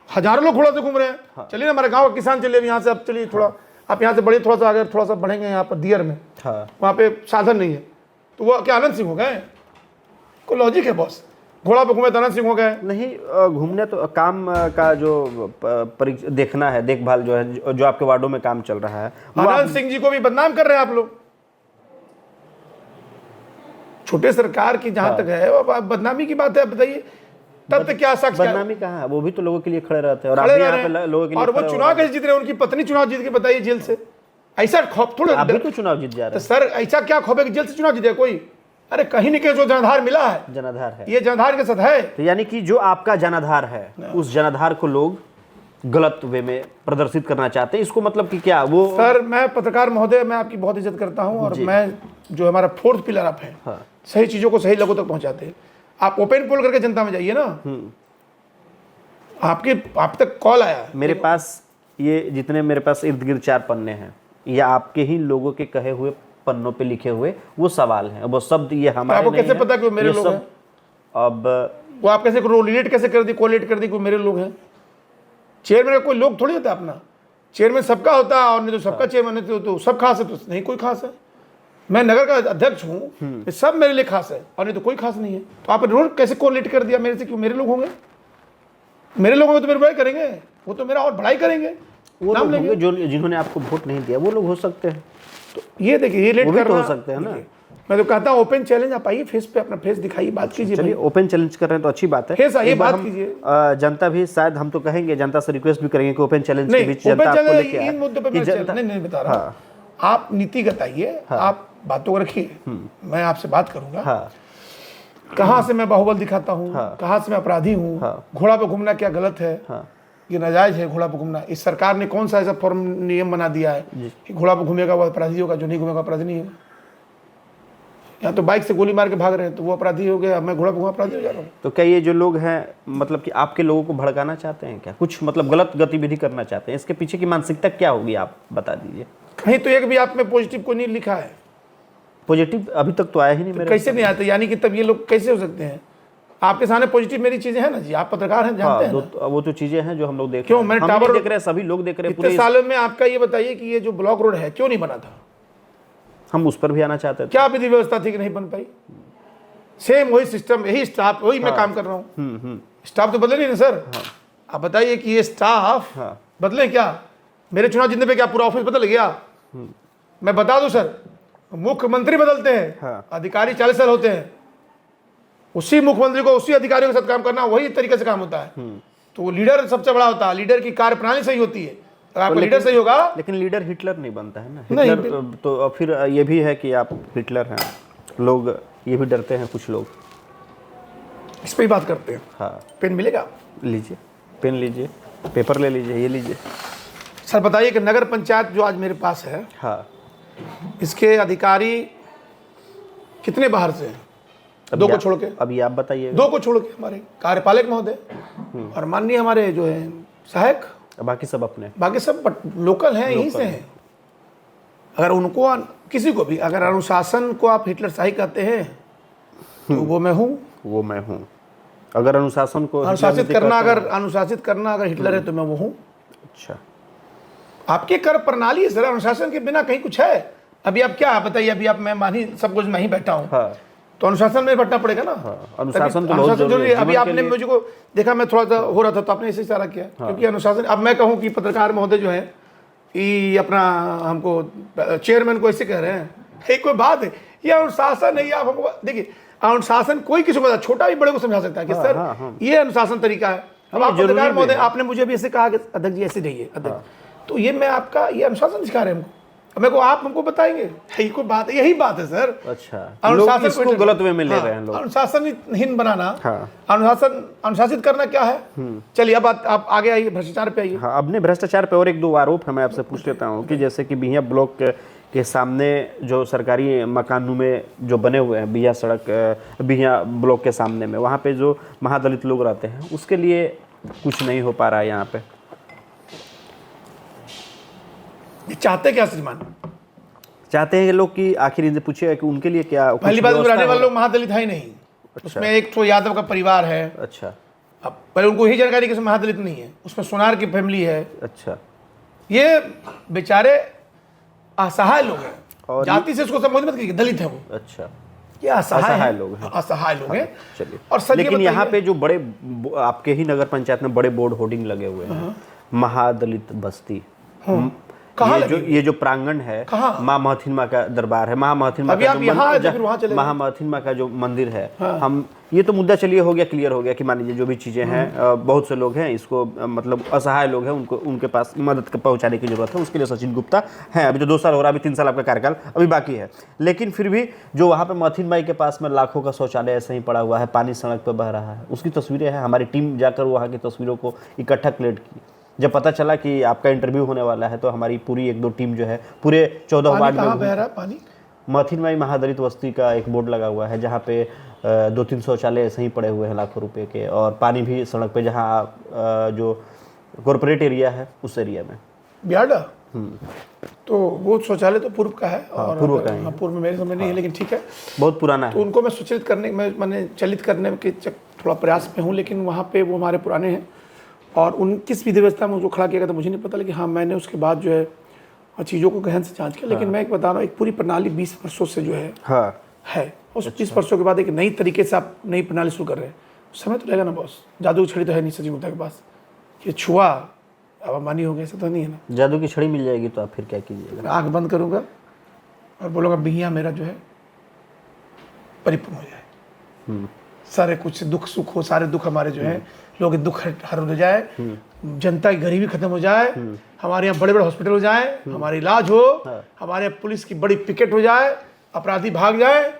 हजारों लोग घोड़ा से घूम रहे हैं। चलिए ना, हमारे गांव का किसान चलिए यहाँ से, अब चलिए थोड़ा आप यहाँ से बढ़िए, थोड़ा सा अगर थोड़ा सा बढ़ेंगे यहाँ पर दियर में, वहाँ पे साधन नहीं है, तो वो क्या अनंत सिंह हो गए? कोई लॉजिक है बॉस? घोड़ा पे घूमे तो अनंत सिंह हो गए? नहीं, घूमने तो काम का जो देखना है, देखभाल जो है, जो आपके वार्डों में काम चल रहा है, अनंत सिंह जी को भी बदनाम कर रहे हैं आप लोग। छोटे सरकार की जहां तक है, अब बदनामी की बात है, बताइए तथ्य क्या, शख्स क्या? बदनामी कहाँ है? वो भी तो लोगों के लिए खड़े रहते हैं, और आप यहाँ पे लोगों के लिए, और वो चुनाव कैसे जीत रहे हैं? उनकी पत्नी चुनाव जीत के बताइए जेल से। ऐसा खौफ थोड़ा, आप भी तो चुनाव जीत जा रहे हैं सर, ऐसा क्या खौफ है कि जेल से चुनाव जीते कोई? अरे कहीं नहीं, कहीं जो जनाधार मिला है, जनाधार है, ये जनाधार के साथ है। तो यानी कि जो आपका जनाधार है, उस जनाधार को लोग गलत वे में प्रदर्शित करना चाहते हैं। इसको मतलब कि क्या वो? सर, मैं पत्रकार महोदय, मैं आपकी बहुत इज्जत करता हूं, और मैं जो हमारा फोर्थ पिलर आप है, सही चीजों को सही लोगों तक पहुंचाते हैं। आप ओपन पोल करके जनता में जाइए ना, आप तक कॉल आया मेरे पास, ये जितने मेरे पास इर्द गिर्द 4 पन्ने हैं, ये आपके ही लोगों के कहे हुए पन्नों पे लिखे हुए वो सवाल हैं, वो शब्द ये हमारे आपको कैसे पता कि वो मेरे लोग हैं? अब वो आप कैसे रिलेट कैसे कर दी, कोलेट कर दी कि मेरे लोग हैं? चेयरमैन का कोई लोग थोड़ी होता अपना, चेयरमैन सबका होता है, और नहीं तो सबका चेयरमैन है तो सब खास है, तो नहीं कोई खास है। मैं नगर का अध्यक्ष हूँ, सब मेरे लिए खास है, और नहीं तो कोई खास नहीं है। तो आप रोल कैसे कोलेट कर दिया मेरे से? क्यों मेरे लोग होंगे? मेरे लोग होंगे तो मेरी बुराई करेंगे, वो तो मेरा और बड़ाई करेंगे। वो लोग होंगे जो जिन्होंने आपको वोट नहीं दिया, वो लोग हो सकते हैं। तो ये देखिए, ये लेट कर हो सकते हैं ना। मैं तो कहता हूँ ओपन चैलेंज, आप आइए फेस पे अपना फेस दिखाइए, बात कीजिए। चलिए, ओपन चैलेंज कर रहे हैं तो अच्छी बात है, फेस आइए, बात कीजिए। जनता भी शायद, हम तो कहेंगे, जनता से रिक्वेस्ट भी करेंगे कि ओपन चैलेंज के बीच जनता आपको लेके इन मुद्दों पे मैं नहीं बता रहा। आप नीतिगत आइए, आप बातों को रखिए, मैं आपसे बात करूंगा। हाँ कहाँ से मैं बाहुबल दिखाता हूँ, हाँ। कहाँ से मैं अपराधी हूँ, हाँ। घोड़ा पे घूमना क्या गलत है, हाँ ये नाजायज है घोड़ा पे घूमना। इस सरकार ने कौन सा ऐसा फॉर्म नियम बना दिया है कि घोड़ा पे घूमेगा वो अपराधी होगा, जो नहीं घूमेगा अपराधी नहीं होगा। यहाँ तो बाइक से गोली मार के भाग रहे हैं तो वो अपराधी हो गया, मैं घोड़ा पे घूमा अपराधी हो जा रहा हूँ। तो क्या ये जो लोग हैं मतलब कि आपके लोगों को भड़काना चाहते हैं क्या, कुछ मतलब गलत गतिविधि करना चाहते हैं, इसके पीछे की मानसिकता क्या होगी आप बता दीजिए। कहीं तो एक भी आप में पॉजिटिव को नहीं लिखा है, पॉजिटिव अभी तक तो आया ही नहीं मेरे। कैसे नहीं आते, यानी कि तब ये लोग कैसे हो सकते हैं? आपके सामने पॉजिटिव मेरी चीजें हैं ना जी, आप पत्रकार हैं, जानते हैं ना। वो तो चीजें हैं जो हम लोग देख क्यों रहे हैं, मैंने हम नहीं टावर देख रहे हैं, सभी लोग देख रहे हैं इतने पूरे। सालों में आपका ये बताइए कि ये जो ब्लॉक रोड है क्यों नहीं बना था? हम उस पर भी आना चाहते थे। क्या विधि व्यवस्था थी कि नहीं बन पाई? सेम वही सिस्टम, यही स्टाफ, वही मैं काम कर रहा हूँ। स्टाफ तो बदले नहीं ना सर। आप बताइए कि ये स्टाफ बदले क्या? मेरे चुनाव जीतने पे क्या पूरा ऑफिस बदल गया? मैं बता दूं सर, मुख्यमंत्री बदलते हैं, अधिकारी 40 साल होते हैं, उसी मुख्यमंत्री को उसी अधिकारियों के साथ काम करना, वही तरीके से काम होता है। तो वो लीडर सबसे बड़ा होता है, लीडर की कार्यप्रणाली सही होती है। अगर आपका लीडर सही होगा, लेकिन लीडर हिटलर नहीं बनता है ना। नहीं, हिटलर तो फिर ये भी है कि आप हिटलर हैं, लोग ये भी डरते हैं कुछ लोग। इस पर ही बात करते हैं। हाँ पेन मिलेगा? लीजिए, पेन लीजिए, पेपर ले लीजिए, ये लीजिए। सर बताइए कि नगर पंचायत जो आज मेरे पास है, हाँ इसके अधिकारी कितने बाहर से हैं? दो को छोड़ के। अभी आप बताइए। दो को छोड़ के हमारे कार्यपालक महोदय और माननीय हमारे जो है सहायक, बाकी सब अपने, बाकी सब लोकल हैं, यहीं से हैं। अगर उनको किसी को भी अगर अनुशासन को आप हिटलर शाही कहते हैं तो वो मैं हूँ। अगर अनुशासन को अनुशासित करना अगर हिटलर है तो मैं वो हूँ। अच्छा, आपके कर प्रणाली सर, अनुशासन के बिना कहीं कुछ है? अभी आप क्या बताइए, अभी आप मैं सब कुछ मैं ही बैठा हूँ। हाँ। तो अनुशासन में बैठना पड़ेगा ना। अनुशासन तो बहुत जरूरी है। अभी आपने मुझको देखा, मैं थोड़ा सा हो रहा था तो आपने इसे इशारा किया। क्योंकि अनुशासन, अब मैं कहूँ कि पत्रकार महोदय जो है ये अपना हमको चेयरमैन को ऐसे कह रहे हैं, एक कोई बात है? ये अनुशासन है, आप हमको देखिए, अनुशासन कोई किसी को, छोटा भी बड़े को समझा सकता है कि सर ये अनुशासन तरीका है। अब आप पत्रकार महोदय, आपने मुझे भी ऐसे कहा कि अध्यक्ष जी ऐसे रहिए अध्यक्ष, तो ये मैं आपका ये अनुशासन सिखा रहे हैं हमको। मेरे को आप हमको बताएंगे, यही कोई बात है, यही बात है सर। अच्छा, लोग इसको गलत वे में ले रहे हैं लोग। अनुशासनहीन बनाना, अनुशासित करना क्या है? चलिए अब आप आगे आइए, भ्रष्टाचार पे आइए। हाँ, अब ने भ्रष्टाचार पे और एक दो आरोप है, मैं आपसे पूछ लेता हूँ कि जैसे कि बिहिया ब्लॉक के सामने जो सरकारी मकानों में जो बने हुए हैं, बिहिया सड़क, बिहिया ब्लॉक के सामने में, वहाँ पे जो महादलित लोग रहते हैं उसके लिए कुछ नहीं हो पा रहा है यहाँ पे। ये चाहते क्या श्रीमान? चाहते हैं लोग कि आखिर इनसे पूछिएगा कि उनके लिए क्या पहली बात, रहने वाले लोग महादलित है ही नहीं। अच्छा। उसमें एक तो यादव का परिवार है। अच्छा, अब पहले उनको ही जानकारी कि महादलित नहीं है, उसमें सोनार की फैमिली है। अच्छा, ये बेचारे असहाय लोग हैं, और जाति से उसको संबोधित मत कीजिए, दलित है वो। अच्छा, ये असहाय लोग हैं। असहाय लोग हैं। चलिए। और सर लेकिन यहाँ पे जो बड़े आपके ही नगर पंचायत में बड़े बोर्ड होर्डिंग लगे हुए हैं, महादलित बस्ती, ये जो प्रांगण है, माँ महथिन माँ का दरबार है, महामहथिन माँ का महामहथिन माँ का जो मंदिर है, हम ये तो मुद्दा चलिए हो गया, क्लियर हो गया कि मान लीजिए जो भी चीजें हैं, बहुत से लोग हैं इसको मतलब असहाय लोग हैं, उनको उनके पास मदद पहुंचाने की जरूरत है, उसके लिए सचिन गुप्ता है। अभी तो 2 साल हो रहा है, अभी 3 साल आपका कार्यकाल अभी बाकी है, लेकिन फिर भी जो वहाँ पे महथिन माई के पास में लाखों का शौचालय ऐसे ही पड़ा हुआ है, पानी सड़क पर बह रहा है, उसकी तस्वीरें हैं। हमारी टीम जाकर वहाँ की तस्वीरों को इकट्ठा कलेक्ट की। जब पता चला कि आपका इंटरव्यू होने वाला है तो हमारी पूरी 1-2 टीम जो है पूरे 14 वार्ड में बह रहा है पानी। महथिन माई महादलित बस्ती का एक बोर्ड लगा हुआ है जहाँ पे 2-3 शौचालय ऐसे ही पड़े हुए हैं लाखों रुपए के, और पानी भी सड़क पे, जहाँ जो कॉर्पोरेट एरिया है उस एरिया में बियाडा। तो वो शौचालय तो पूर्व का है, और पूर्व में मेरे समझ नहीं है, लेकिन ठीक है, बहुत पुराना है। तो उनको मैं सूचित करने मैंने चलित करने के थोड़ा प्रयास में हूँ, लेकिन वहाँ पे वो हमारे पुराने हैं और उन किस विधि व्यवस्था में उसको खड़ा किया गया तो मुझे नहीं पता, लेकिन हाँ मैंने उसके बाद जो है चीज़ों को गहन से जांच किया। लेकिन मैं एक बता रहा हूँ, एक पूरी प्रणाली 20 वर्षों से जो है है, उस 20 वर्षों के बाद एक नई तरीके से आप नई प्रणाली शुरू कर रहे हैं, समय तो लगेगा ना बॉस। जादू की छड़ी तो है नहीं सचिन गुप्ता के पास, ये छुआ अब अमानी हो गया, ऐसा तो नहीं है ना। जादू की छड़ी मिल जाएगी तो आप फिर क्या कीजिएगा? आँख बंद करूँगा और बोलूँगा बिहिया मेरा जो है परिपूर्ण हो जाए, सारे कुछ दुख सुख हो, सारे दुख हमारे जो है लोग दुख हर हो जाए, जनता की गरीबी खत्म हो जाए, हमारे यहाँ बड़े बड़े हॉस्पिटल हो जाए, हमारे इलाज हो, हमारे यहाँ पुलिस की बड़ी पिकेट हो जाए, अपराधी भाग जाए,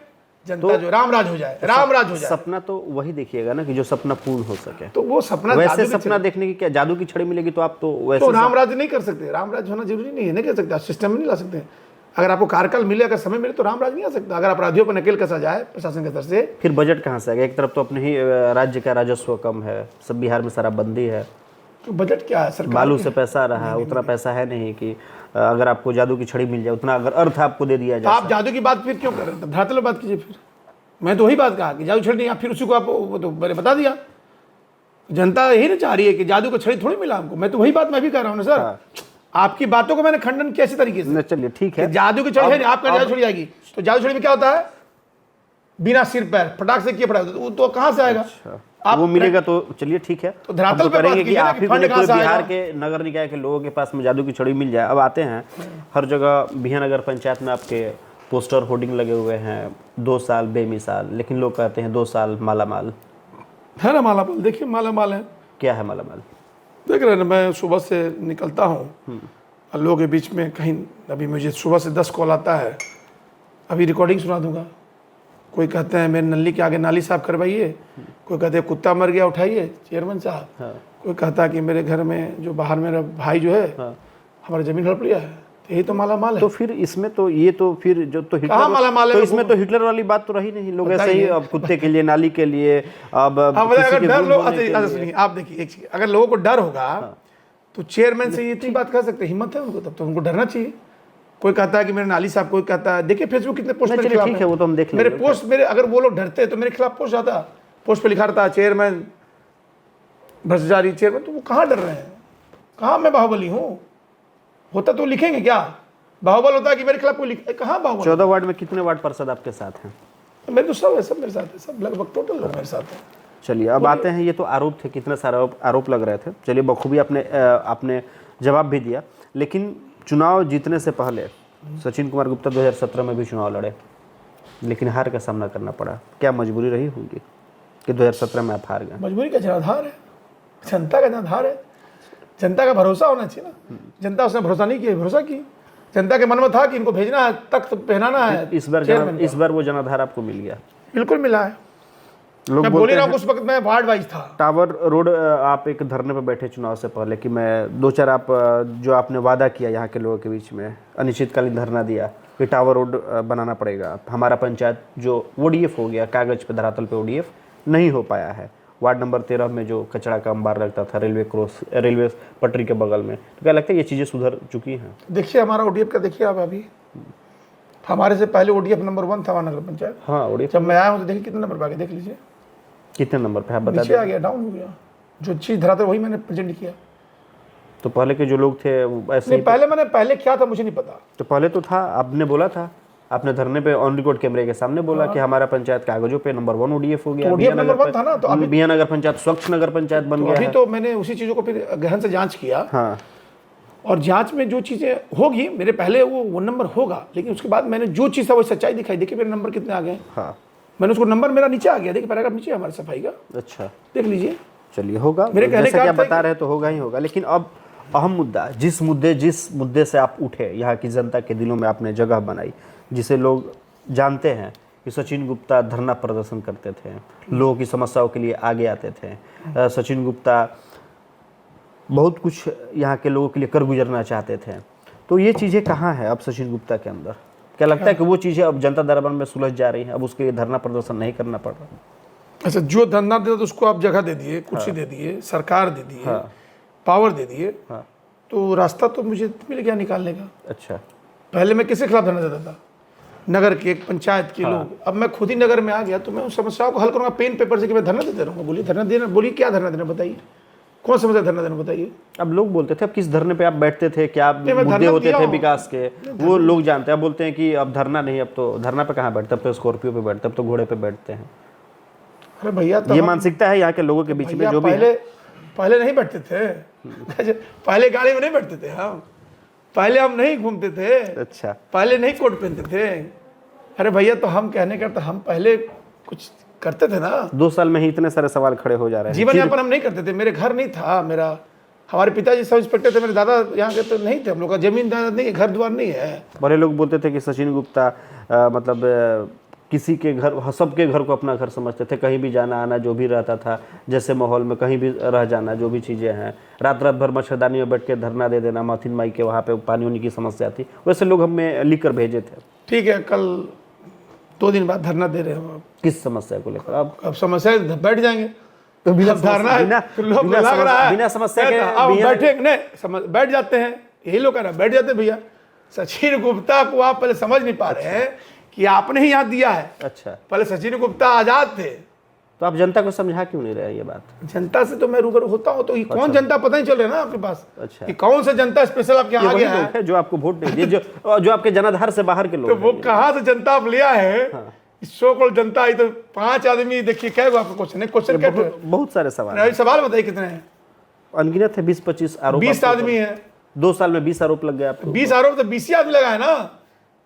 जनता जो रामराज हो जाए, रामराज हो जाए। सपना तो वही देखिएगा ना कि जो सपना पूर्ण हो सके। तो वो सपना वैसे सपना देखने की क्या जादू की छड़ी मिलेगी तो आप तो वैसे तो रामराज नहीं कर सकते। रामराज होना जरूरी नहीं है, नहीं कर सकते, सिस्टम में नहीं ला सकते। अगर आपको कार्यकाल मिले, अगर समय मिले तो रामराज नहीं आ सकता। अगर अपराधियों पर नकेल कसा जाए प्रशासन की तरफ से, फिर बजट कहाँ से आएगा? एक तरफ तो अपने ही राज्य का राजस्व कम है, सब बिहार में शराबबंदी है, तो बजट क्या है सरकार? बालू से पैसा आ रहा है, उतना पैसा है नहीं कि अगर आपको जादू की छड़ी मिल जाए उतना अगर अर्थ आपको दे दिया तो जाए। आप जादू की बात फिर क्यों कर रहे हैं? धरातल बात कीजिए फिर। मैं तो वही बात कहा कि जादू छड़ी नहीं, आप फिर उसी को आप वो तो मैंने बता दिया। जनता यही ना चाह रही है कि जादू का छड़ी थोड़ी मिला हमको। मैं तो वही बात मैं भी कह रहा हूँ ना सर। आपकी बातों को मैंने खंडन किया इसी तरीके से। चलिए ठीक है, जादू की छड़ी है नहीं, आपका जादू छड़ी आएगी तो जादू छड़ी में क्या होता है? बिना सिर पैर फटाक से किए पड़ा तो कहाँ से आएगा? आप वो मिलेगा तो चलिए ठीक है, तो धरातल हम पे बात करेंगे कि कीजिए ना आप कि ही फंड को कहाँ से बिहार आएगा? के नगर निकाय के लोगों के पास में जादू की छड़ी मिल जाए। अब आते हैं हर जगह बिहानगर पंचायत में आपके पोस्टर होर्डिंग लगे हुए हैं 2 साल बेमिसाल, लेकिन लोग कहते हैं 2 साल मालामाल। है ना मालामाल? देखिए मालामाल है। क्या है मालामाल? देख रहे हैं ना, मैं सुबह से निकलता हूँ और लोगों के बीच में कहीं, अभी मुझे सुबह से 10 कॉल आता है, अभी रिकॉर्डिंग सुना दूंगा। कोई कहते हैं मेरे नली के आगे नाली साफ करवाइए, कोई कहते हैं कुत्ता मर गया उठाइए चेयरमैन साहब, कोई कहता है कि मेरे घर में जो बाहर मेरा भाई जो है हमारा जमीन हड़प लिया है। तो यही तो मालामाल है। तो फिर इसमें तो ये तो फिर जो तो कहाँ मालामाल है? तो इसमें तो हिटलर वाली बात तो रही नहीं। लोग ऐसे ही अब कुत्ते के लिए, नाली के लिए, अब अगर डर लोग, अच्छा सुनिए, आप देखिए एक चीज, अगर लोगों को डर होगा तो चेयरमैन से ये इतनी बात कर सकते, हिम्मत है उनको, तब तो उनको डरना चाहिए। कोई कहता है कि मेरे नाली साहब, कोई कहता है, देखिए फेसबुक कितने पोस्ट मेरे खिलाफ ठीक है, वो तो हम देख लेंगे। मेरे पोस्ट, मेरे अगर वो लोग डरते तो मेरे खिलाफ पोस्ट आता, पोस्ट पे लिखा रहता चेयरमैन भ्रष्टाचारी चेयरमैन। तो वो कहाँ डर रहे हैं? कहाँ मैं बाहुबली हूँ? होता तो लिखेंगे क्या? बाहुबल होता है कि मेरे खिलाफ कोई लिखे, कहाँ बाहुबल? 14 वार्ड में कितने वार्ड पार्षद आपके साथ हैं? मैं तो सब है, सब मेरे साथ है, सब लगभग टोटल लोग मेरे साथ हैं। चलिए अब आते हैं, ये तो आरोप थे, कितने सारे आरोप लग रहे थे। चलिए बखूबी आपने जवाब भी दिया, लेकिन चुनाव जीतने से पहले सचिन कुमार गुप्ता 2017 में भी चुनाव लड़े, लेकिन हार का सामना करना पड़ा। क्या मजबूरी रही होगी कि 2017 में आप हार गए? मजबूरी का जनाधार है, जनता का जनाधार है। जनता का भरोसा होना चाहिए ना। जनता उसने भरोसा नहीं किया, भरोसा की। जनता के मन में था कि इनको भेजना है, तख्त पहनाना है। इस बार वो जनाधार आपको मिल गया? बिल्कुल मिला है। लोग मैं बोली रहा हूँ उस वक्त मैं वार्ड वाइज था। टावर रोड आप एक धरने पर बैठे चुनाव से पहले कि मैं 2-4 आप जो आपने वादा किया यहाँ के लोगों के बीच में, अनिश्चितकालीन धरना दिया कि टावर रोड बनाना पड़ेगा। हमारा पंचायत जो ODF हो गया, कागज पे धरातल पे ODF नहीं हो पाया है। वार्ड नंबर 13 में जो कचरा का अंबार लगता था रेलवे पटरी के बगल में, तो क्या लगता है ये चीज़ें सुधर चुकी हैं? देखिए हमारा ODF का देखिए आप, अभी हमारे से पहले ODF नंबर 1 था नगर पंचायत। हाँ ODF जब मैं आया हूँ तो देखिए कितने नंबर पे आ गया, देख लीजिए कितने नंबर पे आप बता नीचे आ गया, डाउन हो गया। जो चीज़ धरातल वही मैंने प्रेजेंट किया। तो पहले के जो लोग थे वो ऐसे नहीं, पहले क्या था मुझे नहीं पता। तो पहले तो था, आपने बोला था, आपने धरने पे ऑन रिकॉर्ड कैमरे के सामने बोला कि हमारा पंचायत कागजों पे नंबर 1 ODF हो गया। तो ODF नंबर 1 था ना, तो अभी बिहानगर पंचायत स्वच्छ नगर पंचायत बन गया अभी है। तो मैंने उसी चीज़ों को फिर गहन से जांच किया। हाँ, और जांच में जो चीज़ें होगी, मेरे पहले वो नंबर होगा, लेकिन उसके बाद मैंने जो चीज़ था वो सच्चाई दिखाई। देखिए मेरे नंबर कितने आ गए। हाँ, मैंने उसको नंबर मेरा नीचे आ गया, देखिए पैराग्राफ नीचे हमारे सफाई का, अच्छा देख लीजिए। चलिए होगा, मेरे कहने जैसा का कि आप अर्थ है बता रहे हैं तो होगा ही होगा। लेकिन अब अहम मुद्दा, जिस मुद्दे से आप उठे, यहाँ की जनता के दिलों में आपने जगह बनाई, जिसे लोग जानते हैं कि सचिन गुप्ता धरना प्रदर्शन करते थे, लोगों की समस्याओं के लिए आगे आते थे, सचिन गुप्ता बहुत कुछ यहाँ के लोगों के लिए कर गुजरना चाहते थे। तो ये चीज़ें कहाँ हैं अब सचिन गुप्ता के अंदर? क्या लगता है कि वो चीज़ें अब जनता दरबार में सुलझ जा रही हैं, अब उसके लिए धरना प्रदर्शन नहीं करना पड़ रहा? अच्छा, जो धंधा देता तो उसको आप जगह दे दिए, कुर्सी दे दिए, सरकार दे दिए, पावर दे दिए, तो रास्ता तो मुझे मिल गया निकालने का। अच्छा, पहले मैं किसके खिलाफ धरना देता था? नगर के, एक पंचायत के लोग। अब मैं खुद ही नगर में आ गया तो मैं उन समस्याओं को हल करूँगा पेन पेपर से कि मैं धरना देते रहूँगा। बोलिए धरना देना, बोलिए क्या धरना देना बताइए, कौन समस्या धरना देना बताइए। अब लोग बोलते थे अब किस धरने पे आप बैठते थे, क्या मुद्दे होते थे विकास के, वो लोग जानते हैं। अब बोलते हैं कि अब धरना नहीं, अब तो धरना पे कहाँ बैठते, अब तो स्कॉर्पियो पे बैठते, अब तो घोड़े पे बैठते हैं। अरे भैया, तो ये मानसिकता है यहाँ के लोगों के बीच में जो भी है। पहले नहीं बैठते थे, पहले गाड़ी में नहीं बैठते थे हम, पहले हम नहीं घूमते थे, अच्छा, पहले नहीं कोट पहनते थे। अरे भैया, तो हम कहने का तो हम पहले कुछ करते थे ना। 2 साल में ही इतने सारे सवाल खड़े हो जा रहे हैं। जीवन यापन हम नहीं करते थे। मेरे घर नहीं था, मेरा हमारे पिताजी सब इंस्पेक्टर थे, मेरे दादा यहाँ के तो नहीं थे, हम लोग का जमीन जायदाद नहीं है, घर द्वार नहीं है। बड़े लोग बोलते थे कि सचिन गुप्ता मतलब किसी के घर, सबके घर को अपना घर समझते थे, कहीं भी जाना आना जो भी रहता था, जैसे माहौल में कहीं भी रह जाना, जो भी चीज़ें हैं, रात रात भर मच्छरदानी में बैठ के धरना दे देना माथिन माई के, वहाँ पे पानी उनी की समस्या थी, वैसे लोग हमें लिख कर भेजे थे। ठीक है, कल 2 दिन बाद धरना दे रहे हो, किस समस्या को लेकर? अब समस्या बैठ जाएंगे तो बिना धरना है, लोग लग रहा है बिना समस्या के अब बैठे नहीं, बैठ जाते हैं, यही लोग कह रहे हैं बैठ जाते हैं। भैया सचिन गुप्ता को आप पहले समझ नहीं पा रहे हैं कि आपने ही यहाँ दिया है। अच्छा, पहले सचिन गुप्ता आजाद थे, तो आप जनता को समझा क्यों नहीं रहे ये बात? जनता से तो मैं रूबरू होता हूँ, तो ये कौन जनता पता नहीं चल रहा है ना आपके पास। अच्छा, कि कौन सा जनता स्पेशल आपके यहाँ आ वही गया लोग है, हैं जो आपको वोट नहीं दिए, जो आपके जनाधार से बाहर के लोग तो वो हैं। कहाँ से जनता आप लिया है? सो कॉल्ड जनता आई तो 5 आदमी, देखिए क्या हुआ आपका क्वेश्चन है, क्वेश्चन क्या है? बहुत सारे सवाल हैं। सवाल बताइए कितने हैं? अनगिनत है, 20-25 आरोप। 20 आदमी है, 2 साल में 20 आरोप लग गए आपको। 20 आरोप तो 20 ही आदमी लगा है ना,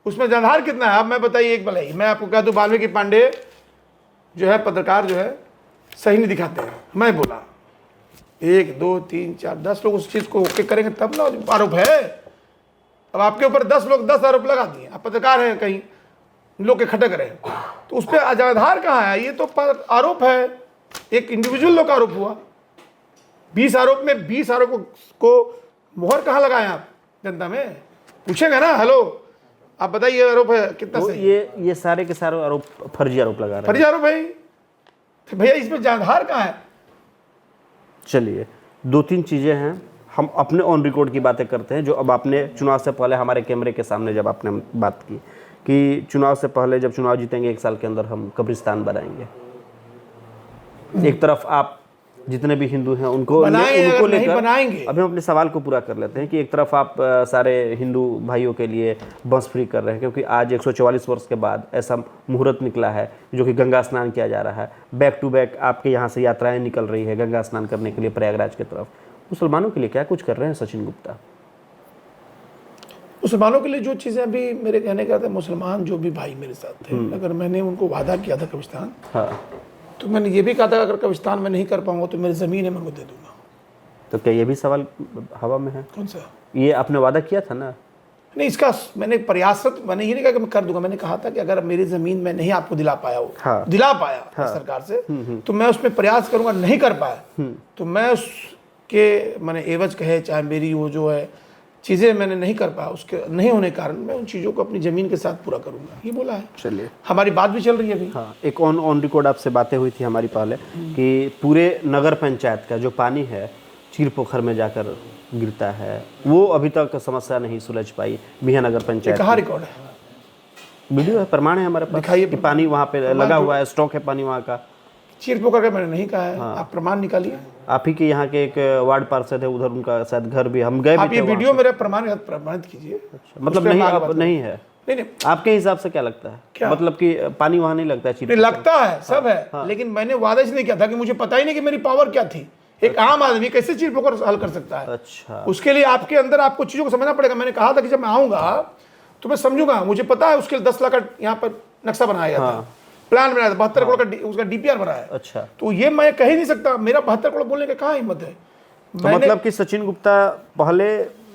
उसमें जनाधार कितना है? अब मैं बताइए एक भलाई, मैं आपको कह दूं वाल्मीकि पांडे जो है पत्रकार जो है सही नहीं दिखाते हैं। मैं बोला 1 2 3 4 10 लोग उस चीज़ को ओके करेंगे तब ना आरोप है। अब आपके ऊपर 10 लोग 10 आरोप लगा दिए, आप पत्रकार हैं, कहीं लोग के खटक रहे हैं, तो उस पर आधार कहाँ है? ये तो आरोप है, एक इंडिविजुअल लोग का आरोप हुआ। 20 आरोप में 20 आरोप को मोहर कहाँ लगाए आप? जनता में पूछेंगे ना, हेलो आप बताइए आरोप है कितना तो सही? ये सारे के सारे आरोप फर्जी आरोप लगा रहे हैं। फर्जी आरोप है, तो भैया इसमें आधार कहाँ है? चलिए 2-3 चीज़ें हैं, हम अपने ऑन रिकॉर्ड की बातें करते हैं। जो अब आपने चुनाव से पहले हमारे कैमरे के सामने जब आपने बात की कि चुनाव से पहले जब चुनाव जीतेंगे 1 साल के अंदर हम कब्रिस्तान बनाएंगे, एक तरफ आप जितने भी हिंदू हैं उनको लेकर बनाएंगे। अभी हम अपने सवाल को पूरा कर लेते हैं कि एक तरफ आप सारे हिंदू भाइयों के लिए बस फ्री कर रहे हैं, क्योंकि आज 144 वर्ष के बाद ऐसा मुहूर्त निकला है जो कि गंगा स्नान किया जा रहा है। बैक टू बैक आपके यहाँ से यात्राएं निकल रही है गंगा स्नान करने के लिए प्रयागराज की तरफ। मुसलमानों के लिए क्या कुछ कर रहे हैं सचिन गुप्ता? मुसलमानों के लिए जो चीज़ें अभी मेरे कहने का था, मुसलमान जो भी भाई मेरे साथ थे, अगर मैंने उनको वादा किया था कब्रिस्तान, हाँ, तो मैंने ये भी कहा था अगर कब्रिस्तान में नहीं कर पाऊंगा तो मेरी ज़मीन है मैं उनको दे दूंगा। तो क्या ये भी सवाल हवा में है? कौन सा? ये आपने वादा किया था ना? नहीं, इसका मैंने प्रयासरत, मैंने ये नहीं कहा कि मैं कर दूंगा, मैंने कहा था कि अगर मेरी ज़मीन में नहीं आपको दिला पाया हो, हाँ, दिला पाया सरकार से, तो मैं उसमें प्रयास करूंगा। नहीं कर पाया तो मैं उसके मैंने एवज कहे चाहे मेरी वो जो है चीज़ें मैंने नहीं कर पाया, उसके नहीं होने के कारण मैं उन चीज़ों को अपनी ज़मीन के साथ पूरा करूंगा, ये बोला है। चलिए, हमारी बात भी चल रही है अभी। हाँ, एक ऑन रिकॉर्ड आपसे बातें हुई थी हमारी पहले कि पूरे नगर पंचायत का जो पानी है चीर पोखर में जाकर गिरता है, वो अभी तक समस्या नहीं सुलझ पाई मियां नगर पंचायत। कहाँ रिकॉर्ड है? वीडियो है, प्रमाण है हमारे पास कि पानी वहाँ पे लगा हुआ है, स्टॉक है पानी वहाँ का। चीर पोखर का मैंने नहीं कहा है, आप प्रमाण निकालिए। आप ही के यहाँ के एक वार्ड पार्षद है, उधर उनका शायद घर भी, हम गए आप भी ये थे वीडियो मेरे प्रमाणित कीजिए। मतलब नहीं, अब नहीं है? नहीं, आपके हिसाब से क्या लगता है? क्या? मतलब कि पानी वहाँ नहीं लगता है? नहीं लगता है, सब है, लेकिन मैंने वादा इसलिए किया था कि मुझे पता ही नहीं कि मेरी पावर क्या थी। एक आम आदमी कैसे चीर पोखर हल कर सकता है? अच्छा, उसके लिए आपके अंदर आपको चीजों को समझना पड़ेगा। मैंने कहा था कि जब मैं आऊंगा तो मैं समझूंगा, मुझे पता है उसके लिए 10 लाख का यहाँ पर नक्शा बनाया गया था, प्लान बनाया था, 72 करोड़ का उसका डीपीआर बनाया है। अच्छा, तो ये मैं कह ही नहीं सकता, मेरा 72 करोड़ बोलने का कहाँ हिम्मत है? तो मतलब कि सचिन गुप्ता पहले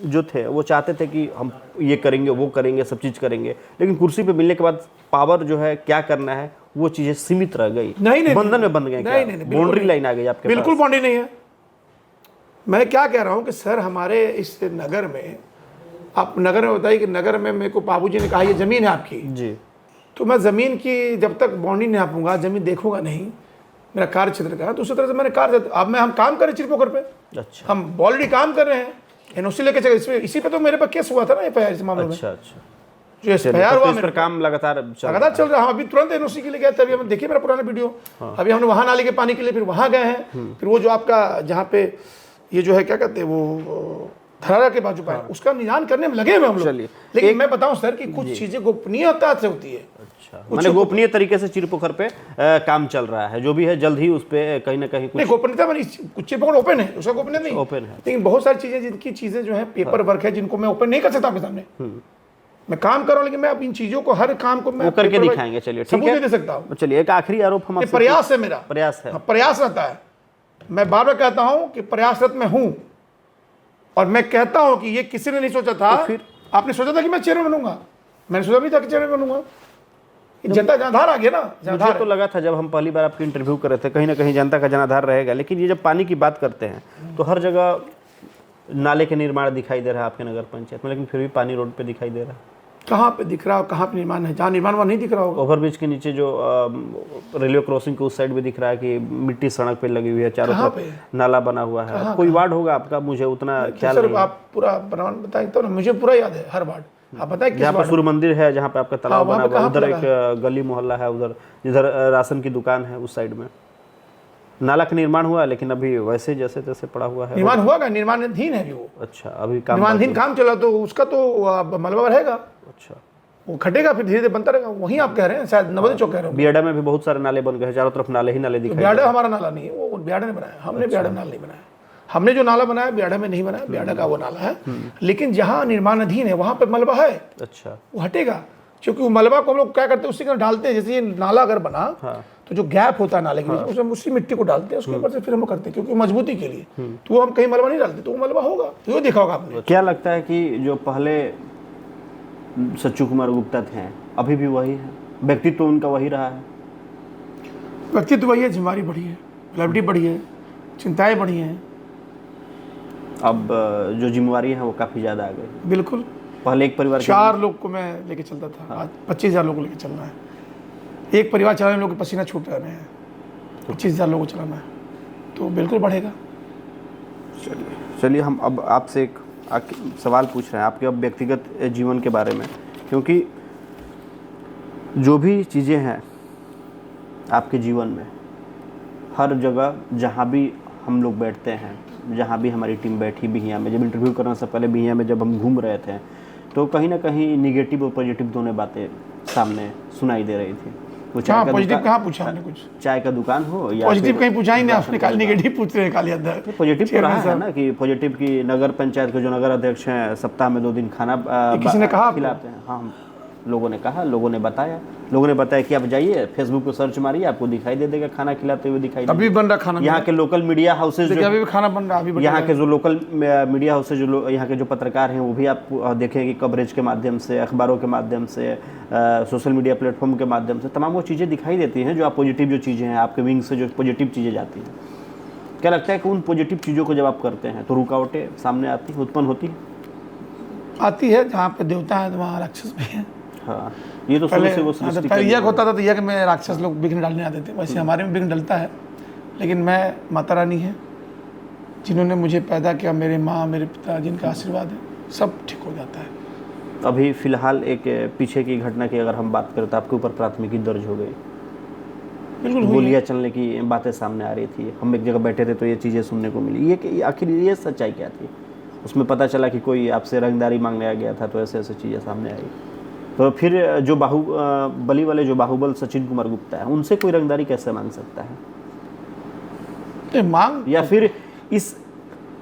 जो थे वो चाहते थे कि हम ये करेंगे वो करेंगे सब चीज़ करेंगे, लेकिन कुर्सी पे मिलने के बाद पावर जो है क्या करना है वो चीज़ें सीमित रह गई, नहीं, बंधन में बंध गए, बाउंड्री लाइन आ गई आपके पास। बिल्कुल बाउंड्री नहीं है। मैं क्या कह रहा हूँ कि सर हमारे इस नगर में, आप नगर में बताइए कि नगर में मेरे को बाबूजी ने कहा ये ज़मीन है आपकी जी, तो मैं ज़मीन की जब तक बाउंड्री नहीं नापूंगा, ज़मीन देखूंगा नहीं मेरा कार्य क्षेत्र का, तो उसी तरह से मैंने कार्य, अब हम काम कर रहे चिर पोखर पे, अच्छा, हम ऑलरेडी काम कर रहे हैं, एनओसी लेके चले, इसी पे तो मेरे पर केस हुआ था ना एफआईआर इस मामले में, अच्छा, अच्छा, जो एफआईआर हुआ इस पर काम लगातार चल रहा है। अभी तुरंत एनओसी के लिए गए थे, अभी हम देखिए मेरा पुराना वीडियो, अभी हमने वहाँ नाली के पानी के लिए फिर वहाँ गए हैं, फिर वो जो आपका जहाँ पे ये जो है क्या कहते हैं वो धरारा के बाजू का है, उसका निदान करने में लगे हुए हम लोग। लेकिन मैं बताऊं सर कि कुछ चीजें गोपनीयता से होती है। अच्छा, मैंने गोपनीय तरीके से चिर पोखर पे काम चल रहा है, जो भी है जल्द ही उस पे कहीं ना कहीं नहीं गोपनीयता मैंने कुछ चिर पोखर ओपन है, उसका गोपनीय नहीं ओपन है, लेकिन बहुत सारी चीजें जिनकी चीजें जो है पेपर वर्क है जिनको मैं ओपन नहीं कर सकता आपके सामने। मैं काम कर रहा हूँ लेकिन मैं अब इन चीजों को हर काम को मैं करके दिखाएंगे। चलिए ठीक है, दे सकता हूँ। चलिए एक आखिरी आरोप हम प्रयास है, मेरा प्रयास है, प्रयास रहता है। मैं बार बार कहता हूँ कि प्रयासरत में हूँ, और मैं कहता हूं कि ये किसी ने नहीं सोचा था। फिर? आपने सोचा था कि मैं चेयरमैन बनूंगा? मैंने सोचा नहीं था कि चेयरमैन बनूंगा। जनता जनाधार आ गया ना, मुझे जनाधार तो लगा था जब हम पहली बार आपकी इंटरव्यू कर रहे थे, कहीं ना कहीं जनता का जनाधार रहेगा, लेकिन ये जब पानी की बात करते हैं तो हर जगह नाले के निर्माण दिखाई दे रहा है आपके नगर पंचायत में, लेकिन फिर भी पानी रोड पे दिखाई दे रहा है। कहाँ पे दिख रहा है, कहाँ पे निर्माण है? जहाँ निर्माण वहाँ नहीं दिख रहा होगा। ओवरब्रिज के नीचे जो रेलवे क्रॉसिंग के उस साइड भी दिख रहा है कि मिट्टी सड़क पे लगी हुई है, चारों कहाँ तरफ नाला बना हुआ है। कोई वार्ड होगा आपका, मुझे उतना ख्याल सर नहीं। आप पूरा प्रमाण बताएं तो ना, मुझे पूरा याद है हर वार्ड। आप बताएं किस जहाँ पर वार्ड? सूर्य मंदिर है, जहाँ पे आपका तालाब वहाँ बना पे हुआ है, कहाँ उधर पे एक गली मोहल्ला है, उधर जिधर राशन की दुकान है उस साइड में नाला का निर्माण हुआ, लेकिन अभी वैसे जैसे तैसे पड़ा हुआ है। निर्माण हुआ का? निर्माणाधीन है अभी वो। अच्छा, अभी काम निर्माणाधीन काम चला तो उसका तो मलबा रहेगा, अच्छा। वो खटेगा, फिर धीरे धीरे बनता रहेगा। वहीं आप कह रहे हैं, शायद नवोदय चौक कह रहे हो। बियाडा में भी बहुत सारे नाले बन गए हैं, चारों तरफ नाले ही नाले दिखाई दे बियाडा हमारा नाला नहीं है, वो बियाडा ने बनाया। हमने बियाडा नाला नहीं बनाया। हमने जो नाला बनाया बियाडा में नहीं बनाया, बियाडा का वो नाला है। लेकिन जहाँ निर्माणाधीन है वहाँ पे मलबा है, अच्छा, वो हटेगा। क्योंकि वो मलबा को हम लोग क्या करते हैं, उसी का डालते हैं। जैसे ये नाला अगर बना तो जो गैप होता है नाले के बीच में, उसमें उसी मिट्टी को डालते हैं, उसके ऊपर से फिर हम लोग करते हैं, क्योंकि मजबूती के लिए। तो वो हम कहीं मलबा नहीं डालते, तो वो मलबा होगा। तो ये देखा होगा आपने। क्या लगता है कि जो पहले सच्चू कुमार गुप्ता थे अभी भी वही है, व्यक्तित्व तो उनका वही रहा है? व्यक्तित्व वही है, जिम्मेदारी बढ़ी है, लाइबिलिटी बढ़ी है, चिंताएं बढ़ी हैं। अब जो जिम्मेवारी है वो काफ़ी ज़्यादा आ गई। बिल्कुल। पहले एक परिवार के 4 लोग को मैं लेके चलता था, आज 25,000 लोग को लेके चलना है। एक परिवार चलाने में लोग के पसीना छूट रहे हैं, 25,000 लोगों को चलाना है, तो बिल्कुल बढ़ेगा। चलिए हम अब आपसे एक सवाल पूछ रहे हैं आपके अब व्यक्तिगत जीवन के बारे में, क्योंकि जो भी चीज़ें हैं आपके जीवन में, हर जगह जहाँ भी हम लोग बैठते हैं, जहाँ भी हमारी टीम बैठी बिहिया में, जब इंटरव्यू करने से पहले बिहिया में जब हम घूम रहे थे, तो कहीं ना कहीं निगेटिव और पॉजिटिव दोनों बातें सामने सुनाई दे रही थी। वो हाँ, पॉजिटिव कहाँ पूछा हमने कुछ? चाय का दुकान हो या पॉजिटिव कहीं पूछा ही नहीं आपने, खाली निगेटिव पूछ रहे हैं खाली अंदर। पॉजिटिव तो रहा है ना कि पॉजिटिव की नगर पंचायत के जो नगर अध्यक्ष हैं सप्ताह में 2 दिन खाना किसी ने कहा खिलाते हैं। हाँ, हम लोगों ने कहा, लोगों ने बताया कि आप जाइए फेसबुक पे सर्च मारिए, आपको दिखाई दे देगा खाना खिलाते हुए दिखाई अभी बन रहा खाना। यहाँ के लोकल मीडिया हाउसेज, अभी भी खाना बन रहा, अभी यहाँ के जो लोकल मीडिया हाउसेज, जो यहाँ के जो पत्रकार हैं वो भी आप देखें कि कवरेज के माध्यम से, अखबारों के माध्यम से, सोशल मीडिया प्लेटफॉर्म के माध्यम से तमाम वो चीज़ें दिखाई देती हैं जो आप पॉजिटिव जो चीज़ें हैं, आपके विंग से जो पॉजिटिव चीज़ें जाती हैं। क्या लगता है कि उन पॉजिटिव चीज़ों को जब आप करते हैं तो रुकावटें सामने आती उत्पन्न होती है? जहाँ पे देवता है वहाँ राक्षस भी है। हाँ, ये तो शुरू से वो सृष्टि पहले यज्ञ होता था तो यज्ञ में राक्षस लोग विघ्न डालने आते थे, वैसे हमारे में विघ्न डलता है। लेकिन मैं, माता रानी है जिन्होंने मुझे पैदा किया, मेरे माँ मेरे पिता जिनका आशीर्वाद है, सब ठीक हो जाता है। अभी फिलहाल एक पीछे की घटना की अगर हम बात करें तो आपके ऊपर प्राथमिकी दर्ज हो गई, बिल्कुल गोलियां चलने की बातें सामने आ रही थी, हम एक जगह बैठे थे तो ये चीज़ें सुनने को मिली। ये आखिर ये सच्चाई क्या थी? उसमें पता चला कि कोई आपसे रंगदारी मांगने गया था, तो ऐसे ऐसे चीज़ें सामने आई। तो फिर जो बाहुबली वाले जो बाहुबल सचिन कुमार गुप्ता है, उनसे कोई रंगदारी कैसे मांग सकता है? मांग, या फिर इस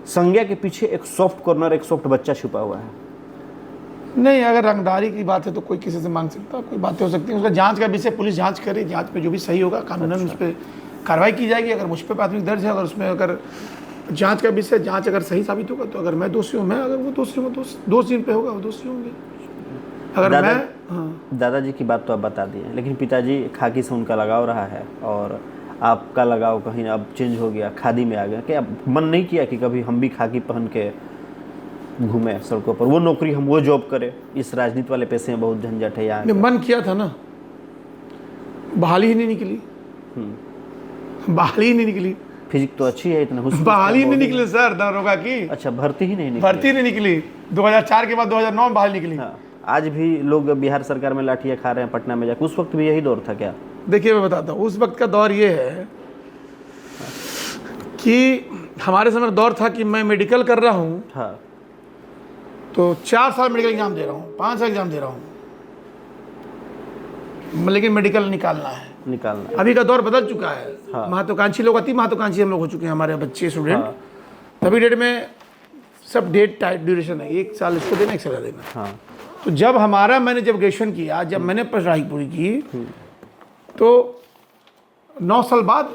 संज्ञा के पीछे एक सॉफ्ट कॉर्नर, एक सॉफ्ट बच्चा छुपा हुआ है? नहीं, अगर रंगदारी की बात है तो कोई किसी से मांग सकता है, कोई बातें हो सकती हैं। उसका जांच का विषय पुलिस जांच करे, जांच में जो भी सही होगा कानूनन उस पर कार्रवाई की जाएगी। अगर मुझ पर प्राथमिक दर्ज है, अगर उसमें अगर जांच का विषय, जांच अगर सही साबित होगा तो अगर मैं दोषी हूँ मैं, अगर वो दोषी हूँ, दोष जिन पे होगा वो दोषी होंगे। अगर मैं दादाजी की बात तो आप बता दिए, लेकिन पिताजी खाकी से उनका लगाव रहा है और आपका लगाव कहीं अब चेंज हो गया, खादी में आ गया। क्या मन नहीं किया कि कभी हम भी खाकी पहन के घूमे सड़कों पर, वो नौकरी हम वो जॉब करें? इस राजनीति वाले पैसे में बहुत झंझट है यहाँ। मन किया था ना, बहाली ही नहीं निकली, बहाली ही नहीं निकली। फिजिक तो अच्छी है, इतना बहाली ही नहीं निकली सर, दरोगा की। अच्छा, भर्ती ही नहीं निकली? भर्ती नहीं निकली, 2004 के बाद 2009 में बहाली निकली। हाँ, आज भी लोग बिहार सरकार में लाठियाँ खा रहे हैं पटना में जाकर, उस वक्त भी यही दौर था क्या? देखिए मैं बताता हूँ, उस वक्त का दौर ये है कि हमारे समय दौर था कि मैं मेडिकल कर रहा हूँ। हाँ, तो 4 साल मेडिकल एग्जाम दे रहा हूँ, 5 साल एग्जाम दे रहा हूँ, लेकिन मेडिकल निकालना है। अभी का दौर बदल चुका है। हाँ। महत्वाकांक्षी लोग, अति महत्वाकांक्षी हम लोग हो चुके हैं, हमारे बच्चे स्टूडेंट। तभी डेट में सब डेट टाइट ड्यूरेशन है, 1 साल इसको देना, 1 साल देना। हाँ। तो जब मैंने जब ग्रेजुएशन किया, जब मैंने पढ़ाई पूरी की, तो 9 साल बाद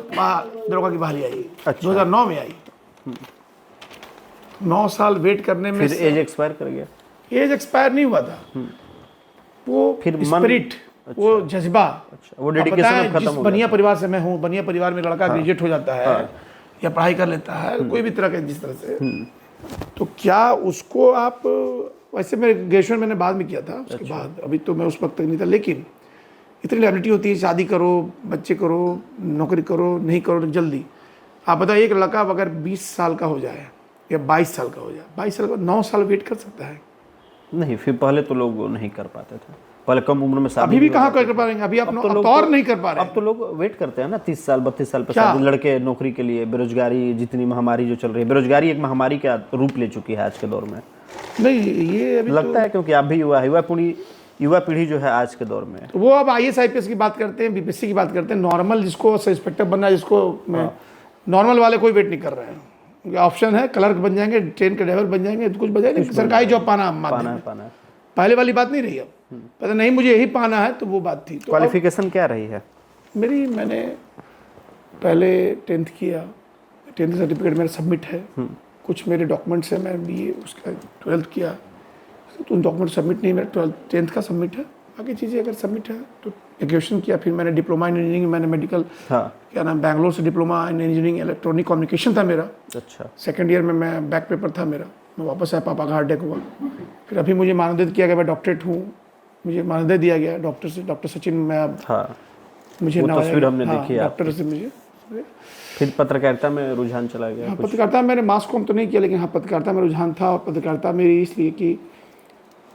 दरोगा की बहाली आई। 2009 में आई। 9 साल वेट करने में फिर एज एक्सपायर कर गया। एज एक्सपायर नहीं हुआ था, वो फिर मन- स्पिरिट, वो जज्बा। अच्छा, वो आप डेडिकेशन बताएं, अब खत्म जिस हो बनिया गया। परिवार से मैं हूँ, बनिया परिवार में लड़का ग्रेजुएट हो जाता है या पढ़ाई कर लेता है, कोई भी तरह के जिस तरह से, तो क्या उसको आप, वैसे मैं ग्रेजुएशन मैंने बाद में किया था, उसके बाद, अभी तो मैं उस वक्त तक नहीं था, लेकिन इतनी लाइबिलिटी होती है, शादी करो, बच्चे करो, नौकरी करो, नहीं करो जल्दी। आप बताइए, एक लड़का अगर 20 साल का हो जाए या 22 साल का हो जाए, 22 साल का 9 साल वेट कर सकता है? नहीं, फिर पहले तो लोग नहीं कर पाते थे, पहले कम उम्र में शादी अभी भी हो कहाँ जाती कर पाएंगे? अभी आप अब अब लोग तो और नहीं कर पा रहे अब तो लोग वेट करते हैं ना, 30 साल 32 साल पे क्या? शादी, लड़के नौकरी के लिए। बेरोजगारी, जितनी महामारी जो चल रही है, बेरोजगारी एक महामारी का रूप ले चुकी है आज के दौर में, नहीं, ये अभी लगता है, क्योंकि आप भी युवा पीढ़ी जो है आज के दौर में। तो वो अब IAS IPS की बात करते हैं, बीपीएससी की बात करते हैं, नॉर्मल जिसको सब इंस्पेक्टर बनना है, जिसको नॉर्मल वाले कोई वेट नहीं कर रहे हैं। ऑप्शन है, क्लर्क बन जाएंगे, ट्रेन के ड्राइवर बन जाएंगे, कुछ बन जाएंगे, सरकारी जॉब पाना माध्यम है। पाना है। पहले वाली बात नहीं रही अब, पता नहीं मुझे यही पाना है, तो वो बात थी। तो क्वालिफिकेशन क्या रही है? मैंने पहले 10th किया, 10th सर्टिफिकेट मेरा सबमिट है, कुछ मेरे डॉक्यूमेंट्स हैं, मैं BA उसका 12th किया, तो उन डॉक्यूमेंट सबमिट नहीं, मेरा 10th का सबमिट है, बाकी चीज़ें अगर सबमिट है तो ग्रेजुएशन किया, फिर मैंने डिप्लोमा इन इंजीनियरिंग, मैंने मेडिकल, क्या नाम, बैंगलोर से diploma in engineering electronic communication था मेरा। अच्छा, सेकेंड ईयर में मैं बैक पेपर था मेरा, मैं वापस आया, पापा का हार्ट अटैक हुआ, फिर अभी मुझे मानदेय किया गया, मैं डॉक्टरेट हूँ, मुझे मानदेय दिया गया डॉक्टर से, डॉक्टर सचिन, मैं अब मुझे वो नवाजा तस्वीर गया। हमने हाँ, देखी है डॉक्टर से मुझे। फिर पत्रकारिता में रुझान चला गया हाँ, कुछ? पत्रकारिता मैंने मास कॉम तो नहीं किया, लेकिन हाँ, पत्रकारिता में रुझान था। और पत्रकारिता मेरी इसलिए कि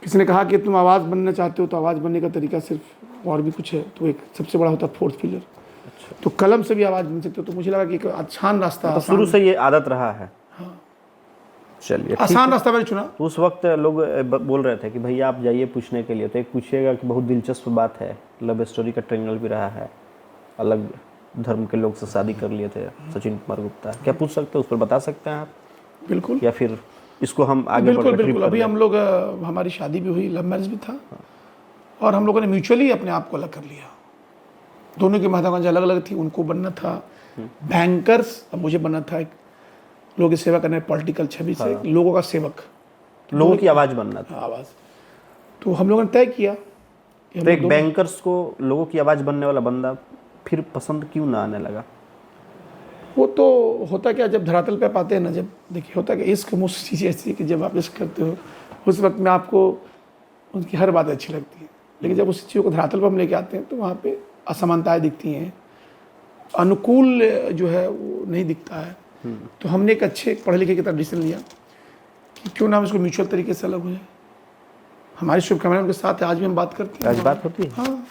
किसी ने कहा कि तुम आवाज़ बनना चाहते हो, तो आवाज़ बनने का तरीका सिर्फ और भी कुछ है, तो एक सबसे बड़ा होता है फोर्थ पिलर। अच्छा। तो कलम से भी आवाज़ बन सकते हो, तो मुझे लगा कि एक आसान रास्ता, तो शुरू से ये आदत रहा है। चलिए, आसान रास्ता मैंने चुना। तो उस वक्त लोग बोल रहे थे कि भैया आप जाइए पूछने के लिए, तो एक पूछिएगा कि बहुत दिलचस्प बात है, लव स्टोरी का ट्रायंगल भी रहा है, अलग धर्म के लोग से शादी कर लिए थे सचिन कुमार गुप्ता, क्या पूछ सकते हैं, उस पर बता सकते हैं आप? बिल्कुल, या फिर इसको हम आगे बिल्कुल बिल्कुल। अभी हम लोग, हमारी शादी भी हुई, लव मैरिज भी था, और हम लोगों ने म्यूचुअली अपने आप को अलग कर लिया। दोनों की महत्वाकांक्षा अलग अलग थी, उनको बनना था बैंकर्स, अब मुझे बनना था एक लोगों की सेवा करने, पॉलिटिकल छवि से लोगों का सेवक, लोगों की आवाज़ बनना था। आवाज़। तो हम लोगों ने तय किया कि हम तो एक लोग बैंकर्स को लोगों की आवाज़ बनने वाला बंदा फिर पसंद क्यों ना आने लगा? वो तो होता क्या, जब धरातल पे आप आते हैं ना, जब देखिए होता क्या, इश्क मुझसे चीज़ ऐसी है कि जब आप इश्क करते हो उस वक्त में आपको उनकी हर बात अच्छी लगती है, लेकिन जब उस चीज़ को धरातल पर हम लेके आते हैं तो वहाँ पे असमानताएं दिखती हैं, अनुकूल जो है वो नहीं दिखता है। तो हमने एक अच्छे पढ़े लिखे की तरह डिसीजन लिया कि क्यों ना हम इसको म्यूचुअल तरीके से अलग हो जाए। हमारी शुभकामनाएं उनके साथ है, आज भी हम बात करते हैं। आज बात होती है? हाँ,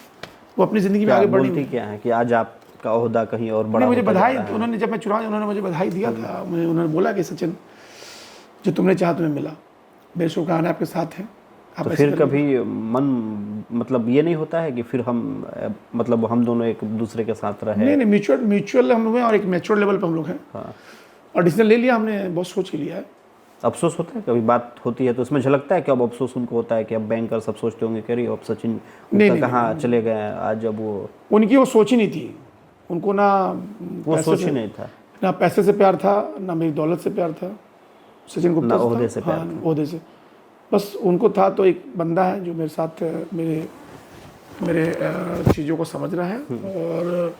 वो अपनी ज़िंदगी में क्या आगे बढ़ी बोलती क्या है कि आज आपका ओहदा कहीं और बड़ा नहीं, मुझे होता बधाई, जा रहा है? उन्होंने जब मैं चुना, उन्होंने मुझे बधाई दिया था, मुझे उन्होंने बोला कि सचिन, जो तुमने चाहा तुम्हें मिला, मेरे शुभकामनाएं आपके साथ हैं। आप तो ऐसे फिर करिए। कभी मन, मतलब ये नहीं होता है कि फिर हम, मतलब हम दोनों एक दूसरे के साथ रहे? नहीं, म्यूचुअल हम लोग हैं, और एक मैच्योर लेवल पर हम लोग हैं। हाँ। और डिसीजन ले लिया हमने, बहुत सोच के लिया है। अफसोस होता है, कभी बात होती है तो उसमें झलकता है कि अब अफसोस उनको होता है कि अब बैंकर सब सोचते होंगे कि अरे अब सचिन कहाँ चले गए आज, जब वो उनकी वो सोच ही नहीं थी, उनको ना वो सोच ही नहीं था, ना पैसे से प्यार था, ना मेरी दौलत से प्यार था, सचिन गुप्ता ना से ओहदे था। से प्यार हाँ, ओहदे से बस उनको था। तो एक बंदा है जो मेरे साथ मेरे चीज़ों को समझ रहा है, और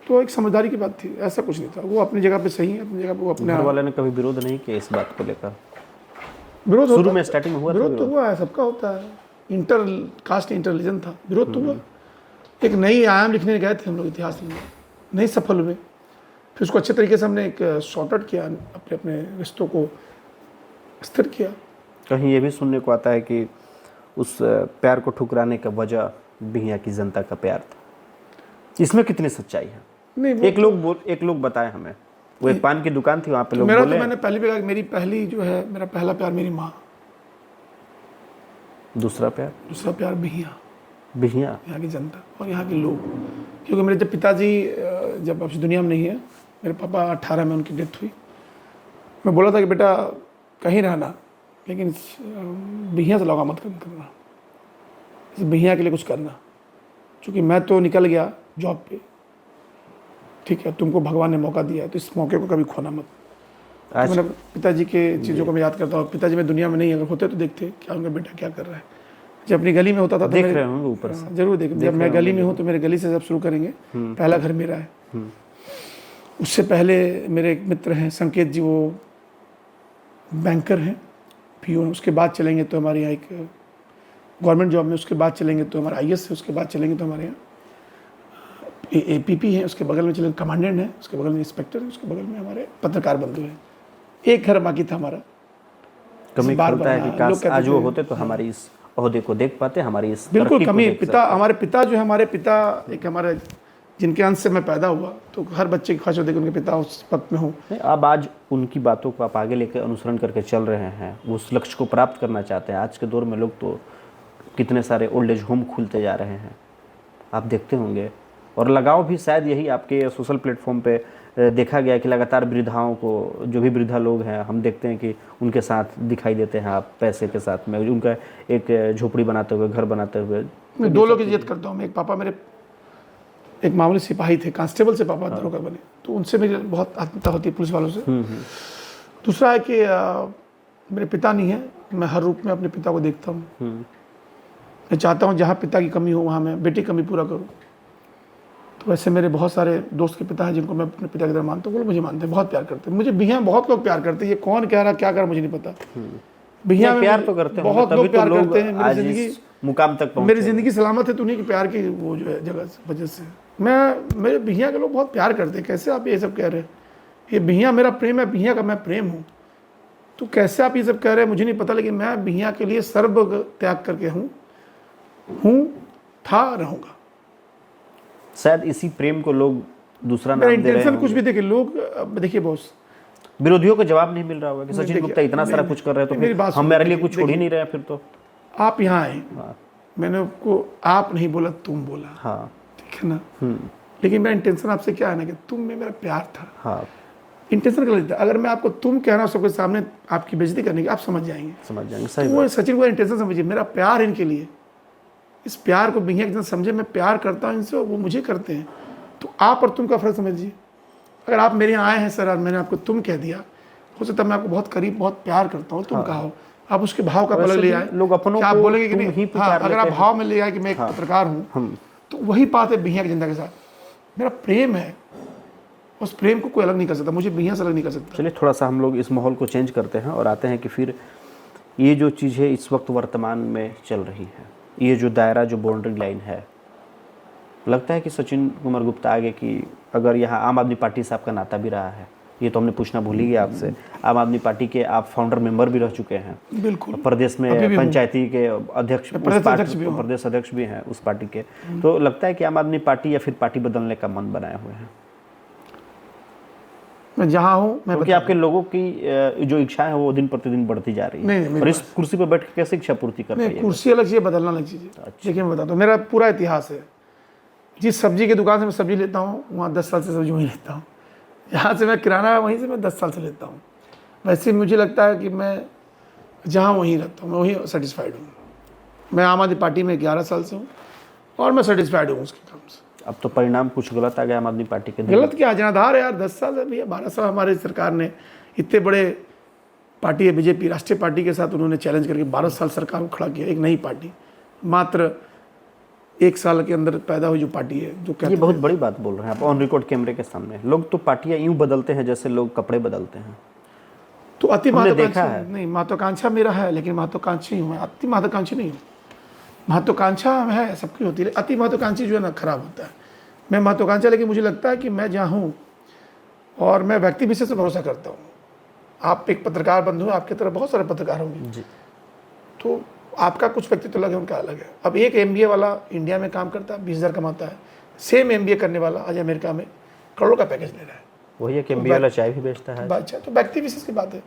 तो एक समझदारी की बात थी, ऐसा कुछ नहीं था। वो अपनी जगह पे सही है, अपनी जगह पे वो अपने घर वाले ने कभी विरोध नहीं किया इस बात को लेकर? विरोध शुरू में स्टार्टिंग में हुआ था विरोध तो हुआ है, सबका होता है, इंटर कास्ट इंटर रिलीजन था, विरोध तो हुआ। एक नई आयाम लिखने गए थे हम लोग इतिहास में, नहीं सफल हुए, फिर उसको अच्छे तरीके से हमने एक सॉर्ट आउट किया, अपने अपने रिश्तों को स्थिर किया। कहीं ये भी सुनने को आता है कि उस प्यार को ठुकराने का वजह बिहिया की जनता का प्यार था, इसमें कितनी सच्चाई है? नहीं, एक लोग बताए हमें, वो एक पान की दुकान थी, वहाँ पे लोग मेरा बोले, तो मैंने पहले भी कहा कि मेरी पहली जो है, मेरा पहला प्यार मेरी माँ, दूसरा दूसरा प्यार बिहिया, बिहिया यहाँ की जनता और यहाँ के लोग। क्योंकि मेरे जब पिताजी जब अब दुनिया में नहीं है, मेरे पापा 18 में उनकी डेथ हुई, मैं बोला था कि बेटा कहीं रहना, लेकिन बिहिया से लगा मत करना, इस बिहिया के लिए कुछ करना, क्योंकि मैं तो निकल गया जॉब पे, ठीक है, तुमको भगवान ने मौका दिया है, तो इस मौके को कभी खोना मत। आज मैंने पिताजी के चीज़ों को मैं याद करता हूँ। पिताजी में दुनिया में नहीं अगर होते तो देखते क्या उनका बेटा क्या कर रहा है। जब अपनी गली में होता था तो देख मेरे- रहे होंगे ऊपर से। हाँ, जरूर देख जब मैं गली में हूँ तो मेरे गली से जब शुरू करेंगे, पहला घर मेरा है। उससे पहले मेरे एक मित्र हैं संकेत जी, वो बैंकर हैं, पीओ हैं। उसके बाद चलेंगे तो हमारे यहाँ एक गवर्नमेंट जॉब में, उसके बाद चलेंगे तो हमारा आईएएस है, उसके बाद चलेंगे तो हमारे यहाँ एपीपी हैं, उसके बगल में चलेंगे कमांडेंट है, उसके बगल में इंस्पेक्टर है, उसके बगल में हमारे पत्रकार बंधु हैं। एक घर बाकी था हमारा। कमी बार खलता है बार कि काश लोग कहते आज वो थे- होते तो हमारी इस ओहदे को देख पाते, हमारी इस बिल्कुल तरक्की को कमी। देख पिता हमारे पिता जो है, हमारे पिता एक हमारे जिनके अंश से मैं पैदा हुआ, तो हर बच्चे की ख्वाहिश होती है कि उनके पिता उस पद में हो। सकते। अब आज उनकी बातों को आप आगे लेकर अनुसरण करके चल रहे हैं, उस लक्ष्य को प्राप्त करना चाहते हैं। आज के दौर में लोग तो कितने सारे ओल्ड एज होम खुलते जा रहे हैं, आप देखते होंगे। और लगाव भी शायद यही आपके सोशल प्लेटफॉर्म पे देखा गया कि लगातार वृद्धाओं को, जो भी वृद्धा लोग हैं, हम देखते हैं कि उनके साथ दिखाई देते हैं आप पैसे के साथ में, उनका एक झोपड़ी बनाते हुए, घर बनाते हुए। मैं दो लोग की इज्जत करता हूँ। एक पापा मेरे एक मामूली सिपाही थे, कांस्टेबल से पापा दरोगा बने, तो उनसे मेरी बहुत आत्मीयता होती है पुलिस वालों से। दूसरा है कि मेरे पिता नहीं है, मैं हर रूप में अपने पिता को देखता हूँ। मैं चाहता हूँ जहाँ पिता की कमी हो वहाँ मैं बेटी की कमी पूरा करूँ। तो वैसे मेरे बहुत सारे दोस्त के पिता हैं जिनको मैं अपने पिता की तरह मानता हूँ, वो लोग मुझे मानते हैं, बहुत प्यार करते हैं मुझे। बिहियाँ बहुत लोग प्यार करते हैं, ये कौन कह रहा क्या कर मुझे नहीं पता। बिहियाँ में प्यार तो करते हैं, बहुत तभी लोग तो प्यार लोग करते हैं। मेरी आज जिंदगी इस मुकाम तक पहुंचे। मेरी ज़िंदगी सलामत है तो उन्हीं के प्यार की वो जो है जगह से वजह से। मेरे बिहियाँ के लोग बहुत प्यार करते हैं। कैसे आप ये सब कह रहे हैं? ये बिहियाँ मेरा प्रेम है, बिहियाँ का मैं प्रेम हूँ। तो कैसे आप ये सब कह रहे हैं मुझे नहीं पता, लेकिन मैं बिहियाँ के लिए सर्व त्याग करके था, रहूँगा। शायद इसी प्रेम को लोग दूसरा मेरा नाम दे रहे इंटेंशन हैं। कुछ भी देखिए लोग, अब देखिए बॉस, विरोधियों को जवाब नहीं मिल रहा होगा कि सचिन देखिए, गुप्ता इतना सारा कुछ कर रहे हैं तो मेरी फिर बात हम सुनो, मेरे लिए देखिए, कुछ छोड़ ही नहीं रहे हैं फिर तो। आप यहाँ आए, हाँ मैंने आपको आप नहीं बोला, तुम बोला, हाँ ठीक है ना। लेकिन मेरा इंटेंशन आपसे क्या है ना कि तुम में मेरा प्यार था। हाँ, इंटेंशन गलत था। अगर मैं आपको तुम कहना सबके सामने आपकी बेइज्जती करने की, आप समझ जाएंगे। समझ जाएंगे। सही वो सचिन को इंटेंशन समझिए, मेरा प्यार इनके लिए, इस प्यार को बिहियाँ के समझे, मैं प्यार करता हूँ इनसे, वो मुझे करते हैं। तो आप और तुम का फर्क समझिए। अगर आप मेरे यहाँ आए हैं सर और मैंने आपको तुम कह दिया, हो सकता है मैं आपको बहुत करीब, बहुत प्यार करता हूँ, तुम कहो, आप उसके भाव का पलक ले आए। लोग अपनों क्या आप को बोलेंगे कि तुम नहीं? ही हाँ, पुकार अगर आप लेते हैं। भाव में ले आए कि मैं एक पत्रकार हूँ, तो वही बात है बिहियाँ की जनता के साथ। मेरा प्रेम है, उस प्रेम को कोई अलग नहीं कर सकता, मुझे बिहियाँ से अलग नहीं कर सकता। चलिए थोड़ा सा हम लोग इस माहौल को चेंज करते हैं और आते हैं कि फिर ये जो चीज़ है इस वक्त वर्तमान में चल रही है, ये जो दायरा, जो बाउंड्री लाइन है, लगता है कि सचिन कुमार गुप्ता आगे की, अगर यहाँ आम आदमी पार्टी से आपका नाता भी रहा है, ये तो हमने पूछना भूल ही गया आपसे। आम आदमी पार्टी के आप फाउंडर मेंबर भी रह चुके हैं, बिल्कुल, प्रदेश में पंचायती के अध्यक्ष, प्रदेश अध्यक्ष भी हैं उस पार्टी के। तो लगता है कि आम आदमी पार्टी या फिर पार्टी बदलने का मन बनाए हुए हैं? मैं जहाँ हूँ मैं क्योंकि आपके लोगों की जो इच्छा है वो दिन प्रतिदिन बढ़ती जा रही है। नहीं, और इस कुर्सी पर बैठ के कैसे इच्छा पूर्ति कर रही है? कुर्सी अलग चीज़, बदलना अलग चीज़ है। देखिए मैं बताता हूँ, मेरा पूरा इतिहास है। जिस सब्जी की दुकान से मैं सब्जी लेता हूँ, वहाँ 10 साल से सब्जी वहीं लेता हूँ। यहाँ से मैं किराना वहीं से मैं 10 साल से लेता हूँ। वैसे मुझे लगता है कि मैं जहाँ वहीं रहता हूँ, मैं वहीं सेटिस्फाइड हूँ। मैं आम आदमी पार्टी में 11 साल से हूँ और मैं सेटिस्फाइड हूँ उसके काम से। अब तो परिणाम कुछ गलत आ गया आम आदमी पार्टी के। गलत क्या, जनाधार है यार, 10 साल है भैया, 12 साल हमारी सरकार ने, इतने बड़े पार्टी है बीजेपी, राष्ट्रीय पार्टी के साथ उन्होंने चैलेंज करके 12 साल सरकार को खड़ा किया। एक नई पार्टी, मात्र 1 साल के अंदर पैदा हुई जो पार्टी है, जो ये बहुत बड़ी बात बोल रहे हैं आप ऑन रिकॉर्ड कैमरे के सामने। लोग तो पार्टियां यूं बदलते हैं जैसे लोग कपड़े बदलते हैं। तो अति देखा महत्वाकांक्षा है। नहीं, महत्वाकांक्षा मेरा है, लेकिन महत्वाकांक्षी हूँ मैं, अति महत्वाकांक्षी नहीं हूँ। महत्वाकांक्षा है सबकी होती है, अति महत्वाकांक्षी जो है ना खराब होता है। मैं महत्वाकांक्षा, लेकिन मुझे लगता है कि मैं जहाँ हूँ और मैं व्यक्ति विशेष से भरोसा करता हूँ। आप एक पत्रकार बंधु हैं, आपकी तरह बहुत सारे पत्रकार होंगे जी। तो आपका कुछ व्यक्तित्व अलग है, उनका अलग है। अब एक MBA वाला इंडिया में काम करता है, 20,000 कमाता है। सेम MBA करने वाला आज अमेरिका में करोड़ों का पैकेज ले रहा है। वही है कि MBA वाला चाय भी बेचता है। अच्छा, तो व्यक्ति विशेष की बात है।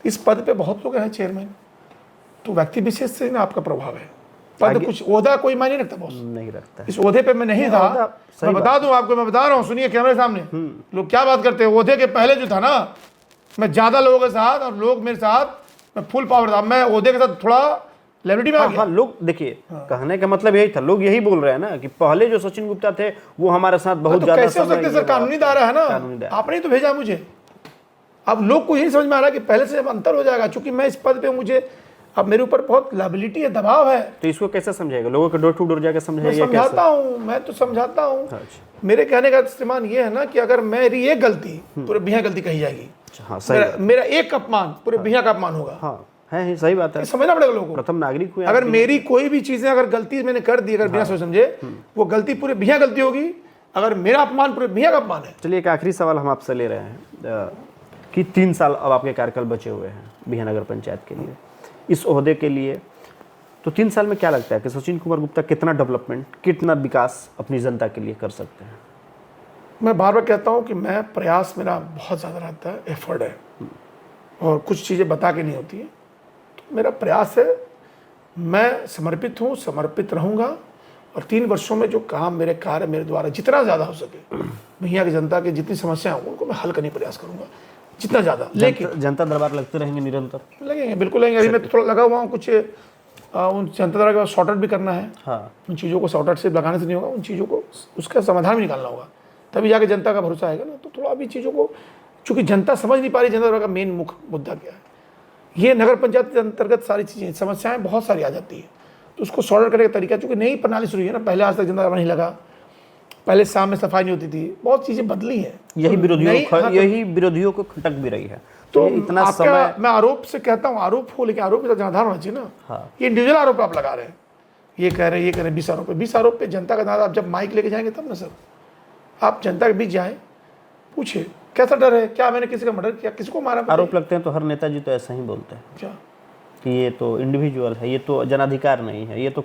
इस पद पे बहुत लोग हैं चेयरमैन, तो व्यक्ति विशेष से ना आपका प्रभाव है। पद कुछ ओहदा कोई मायने रखता बॉस, नहीं रखता है। इस ओहदे पे मैं नहीं था। मैं बता दूं आपको, मैं बता रहा हूँ, सुनिए कैमरे सामने। लोग क्या बात करते हैं, ओहदे के पहले जो था ना, मैं ज्यादा लोगों के साथ और लोग मेरे साथ, मैं फुल पावर था। मैं ओहदे के साथ थोड़ा लेवरिटी में आ गया। हाँ, लोग देखिए, कहने का मतलब यही था, लोग यही बोल रहे हैं ना कि पहले जो सचिन गुप्ता थे वो हमारे साथ बहुत तो ज्यादा कैसे हो सकते सर, कानूनी दायरा है ना, कानूनी दायरा। आपने ही तो भेजा मुझे। अब लोग को यही समझ में आ रहा है कि पहले से अब अंतर हो जाएगा, चूंकि मैं इस पद पे मुझे अब मेरे ऊपर बहुत लायबिलिटी है, दबाव है। तो इसको कैसे समझाएगा? लोगों को डोर टू डोर जाकर मैं समझाइएगा समझाता हूँ, मैं तो समझाता हूँ। अच्छा। मेरे कहने का इस्तेमाल ये है ना कि अगर मेरी एक गलती पूरे बिहार गलती कही जाएगी, हाँ सही मेरा एक अपमान पूरे बिहार का अपमान होगा। हाँ है सही बात है। समझना पड़ेगा लोगों को। प्रथम नागरिक हुए अगर मेरी कोई भी चीजें अगर गलती मैंने कर दी, अगर बिना सोच समझे, वो गलती पूरे बिहार गलती होगी। अगर मेरा अपमान पूरे बिहार का अपमान है। चलिए एक आखिरी सवाल हम आपसे ले रहे हैं कि 3 साल अब आपके कार्यकाल बचे हुए हैं बिहार नगर पंचायत के लिए, इस ओहदे के लिए, तो 3 साल में क्या लगता है कि सचिन कुमार गुप्ता कितना डेवलपमेंट, कितना विकास अपनी जनता के लिए कर सकते हैं? मैं बार बार कहता हूँ कि मैं प्रयास मेरा बहुत ज़्यादा रहता है, एफर्ट है, और कुछ चीज़ें बता के नहीं होती हैं। तो मेरा प्रयास है, मैं समर्पित हूँ, समर्पित रहूँगा, और 3 वर्षों में जो काम मेरे कार्य मेरे द्वारा जितना ज़्यादा हो सके, भैया की जनता की जितनी समस्याएं हों उनको मैं हल करने का प्रयास करूँगा, जितना ज़्यादा। लेकिन जनता दरबार लगते रहेंगे निरंतर? लगेंगे, बिल्कुल लगेंगे। अभी मैं थोड़ा लगा हुआ हूँ, कुछ उन जनता दरबार का शॉर्ट आउट भी करना है। हाँ उन चीज़ों को शॉर्ट आउट से लगाने से नहीं होगा, उन चीज़ों को उसका समाधान भी निकालना होगा, तभी जाके जनता का भरोसा आएगा ना। तो थोड़ा अभी चीज़ों को, चूँकि जनता समझ नहीं पा रही जनता दरबार का मेन मुख्य मुद्दा क्या है। ये नगर पंचायत के अंतर्गत सारी चीज़ें, समस्याएं बहुत सारी आ जाती है, तो उसको सॉर्ट आउट करने का तरीका, चूँकि नई प्रणाली शुरू है ना, पहले आज तक जनता दरबार नहीं लगा, पहले शाम में सफाई नहीं होती थी, बहुत चीज़ें बदली है। यही विरोधियों को खटक भी रही है। तो इतना आपका समय, मैं आरोप से कहता हूँ, आरोप हो, लेकिन आरोप का समाधान होना चाहिए ना। हाँ। ये इंडिविजुअल आरोप आप लगा रहे हैं, ये कह रहे हैं, ये कह रहे हैं, 20 आरोप पे जनता का नारा। आप जब माइक लेके जाएंगे तब ना सर, आप जनता के बीच जाएं, पूछे कैसा डर है, क्या मैंने किसी का मर्डर किया, किसको मारा? आरोप लगते हैं तो हर नेताजी तो ऐसा ही बोलते हैं क्या कि ये तो इंडिविजुअल है, ये तो जनाधिकार नहीं है, ये तो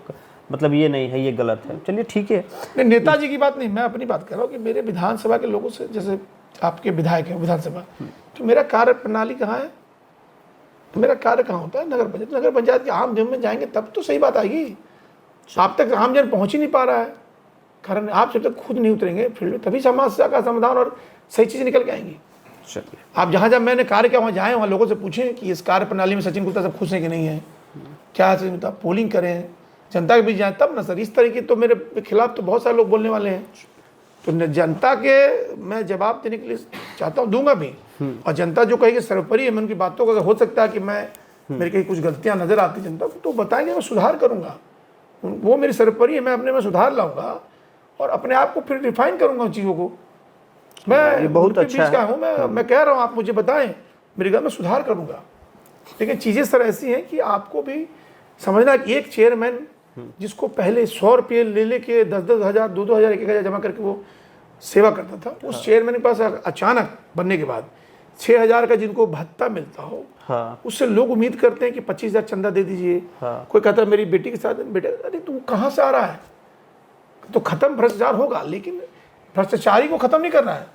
मतलब ये नहीं है, ये गलत है। चलिए ठीक है, नहीं, नेताजी की बात नहीं, मैं अपनी बात कर रहा हूँ कि मेरे विधानसभा के लोगों से, जैसे आपके विधायक हैं विधानसभा, तो मेरा कार्य प्रणाली कहाँ है, मेरा कार्य कहाँ होता है? नगर पंचायत। नगर पंचायत के आम जन में जाएंगे तब तो सही बात आएगी। आप तक आम जन पहुँच ही नहीं पा रहा है, कारण आप जब तक खुद नहीं उतरेंगे फील्ड में, तभी समस्या का समाधान और सही चीज़ निकल के आएंगी। चलिए आप जहाँ जहाँ मैंने कार्य किया वहाँ जाएँ, वहाँ लोगों से पूछें कि इस कार्य प्रणाली में सचिन गुप्ता सब खुश हैं कि नहीं है, क्या है, पोलिंग करें, जनता के बीच जाएँ तब ना सर। इस तरीके तो मेरे खिलाफ तो बहुत सारे लोग बोलने वाले हैं, तो जनता के मैं जवाब देने के लिए चाहता हूँ, दूंगा भी। और जनता जो कहेगी सर्वोपरि है, मैं उनकी बातों का हो सकता है कि मैं मेरे कहीं कुछ गलतियाँ नजर आती जनता को, तो बताएंगे, मैं सुधार करूँगा, वो मेरी सर्वोपरि है, मैं अपने में सुधार लाऊंगा और अपने आप को फिर रिफाइन करूँगा उन चीज़ों को। मैं बहुत अच्छा बीच का हूँ, मैं कह रहा हूँ, आप मुझे बताएं, मेरे घर में सुधार करूँगा। लेकिन चीज़ें सर ऐसी हैं कि आपको भी समझना कि एक चेयरमैन जिसको पहले 100 रुपये ले लेके 10-10 हज़ार 2-2 हज़ार 1-1 हज़ार जमा करके वो सेवा करता था, उस चेयरमैन के पास अचानक बनने के बाद 6,000 का जिनको भत्ता मिलता हो, हाँ। उससे लोग उम्मीद करते हैं कि 25,000 चंदा दे दीजिए। हाँ। कोई कहता है मेरी बेटी के साथ, बेटे अरे तू कहाँ से आ रहा है? तो खत्म भ्रष्टाचार होगा, लेकिन भ्रष्टाचारी को खत्म नहीं करना है,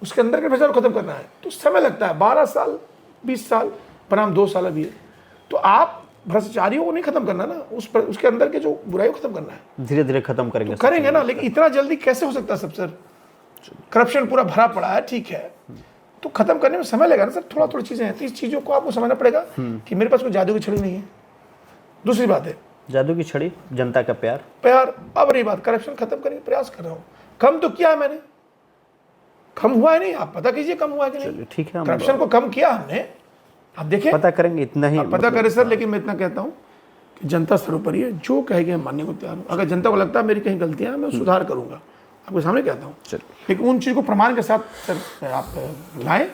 उसके अंदर के भ्रष्टाचार को खत्म करना है, तो समय लगता है, 12 साल 20 साल बनाम 2 साल अभी है। तो आप भ्रष्टाचारियों को नहीं खत्म करना ना, उसके अंदर के जो बुराई को खत्म करना है, धीरे धीरे खत्म करेंगे। तो करेंगे ना, लेकिन इतना जल्दी कैसे हो सकता है सब सर? करप्शन पूरा भरा पड़ा है, ठीक है, तो खत्म करने में समय लगेगा ना सर, थोड़ा थोड़ी चीजें हैं, तो इस चीजों को आपको समझना पड़ेगा कि मेरे पास कोई जादू की छड़ी नहीं है। दूसरी बात है, जादू की छड़ी, जनता का प्यार। प्यार। अब रही बात, करप्शन खत्म करने का प्रयास कर रहा हूँ, कम तो किया है मैंने, कम हुआ है नहीं, आप पता कीजिए कम हुआ है कि नहीं। ठीक है, करप्शन को कम किया हमने, आप देखिए, पता करेंगे, इतना ही पता करें सर। लेकिन मैं इतना कहता हूँ कि जनता सर्वोपरि है, जो कहेगी मैं मानने को तैयार हूँ। अगर जनता को लगता है मेरी कहीं गलतियाँ हैं, मैं सुधार करूँगा, आपके सामने कहता हूँ। लेकिन उन चीज़ को प्रमाण के साथ सर आप लाएँ।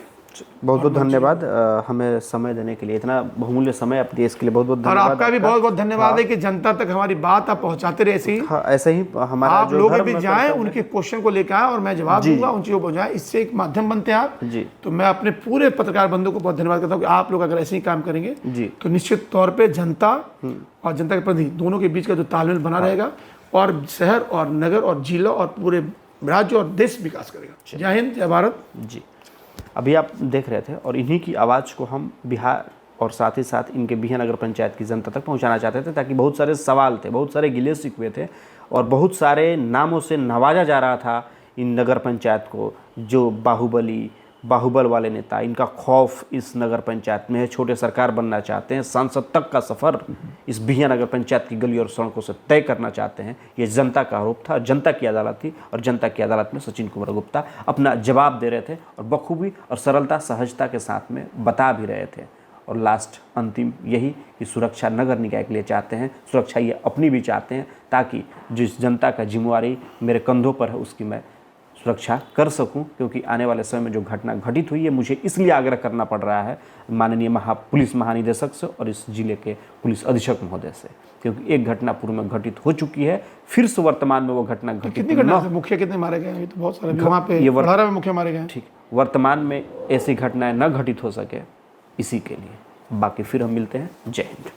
बहुत बहुत धन्यवाद हमें समय देने के लिए, इतना बहुमूल्य समय आप दिए, इसके लिए बहुत बहुत और धन्यवाद। आपका भी बहुत बहुत धन्यवाद है कि जनता तक हमारी बात आप पहुंचाते रहे। ऐसे ही ऐसे ही हमारा आप जो लोग धर्म भी जाएं, उनके क्वेश्चन को लेकर आए और मैं जवाब दूंगा, उन चीज़ों को जाएं, इससे एक माध्यम बनते हैं आप जी। तो मैं अपने पूरे पत्रकार बंधुओं को बहुत धन्यवाद करता हूँ कि आप लोग अगर ऐसे ही काम करेंगे जी, तो निश्चित तौर पर जनता और जनता के प्रतिनिधि दोनों के बीच का जो तालमेल बना रहेगा, और शहर और नगर और जिला और पूरे राज्य और देश विकास करेगा। जय हिंद, जय भारत जी। अभी आप देख रहे थे, और इन्हीं की आवाज़ को हम बिहार और साथ ही साथ इनके बिहार नगर पंचायत की जनता तक पहुंचाना चाहते थे, ताकि बहुत सारे सवाल थे, बहुत सारे गिले शिकवे थे, और बहुत सारे नामों से नवाजा जा रहा था इन नगर पंचायत को, जो बाहुबली, बाहुबल वाले नेता, इनका खौफ इस नगर पंचायत में है, छोटे सरकार बनना चाहते हैं, सांसद तक का सफ़र इस बिहिया नगर पंचायत की गली और सड़कों से तय करना चाहते हैं। ये जनता का आरोप था, जनता की अदालत थी और जनता की अदालत में सचिन कुमार गुप्ता अपना जवाब दे रहे थे और बखूबी और सरलता सहजता के साथ में बता भी रहे थे। और लास्ट अंतिम यही कि सुरक्षा नगर निकाय के लिए चाहते हैं, सुरक्षा ये अपनी भी चाहते हैं, ताकि जिस जनता का जिम्मेवारी मेरे कंधों पर है उसकी मैं सुरक्षा कर सकूं। क्योंकि आने वाले समय में जो घटना घटित हुई है, मुझे इसलिए आग्रह करना पड़ रहा है माननीय पुलिस महानिदेशक से और इस जिले के पुलिस अधीक्षक महोदय से, क्योंकि एक घटना पूर्व में घटित हो चुकी है, फिर से वर्तमान में वो घटना घटित कितनी घटना से मुखिया कितने मारे गए हैं? ये तो बहुत सारे वहाँ पे बड़हरा में मुखिया मारे गए हैं। ठीक, वर्तमान में ऐसी घटनाएं न घटित हो सके इसी के लिए। बाकी फिर हम मिलते हैं। जय हिंद।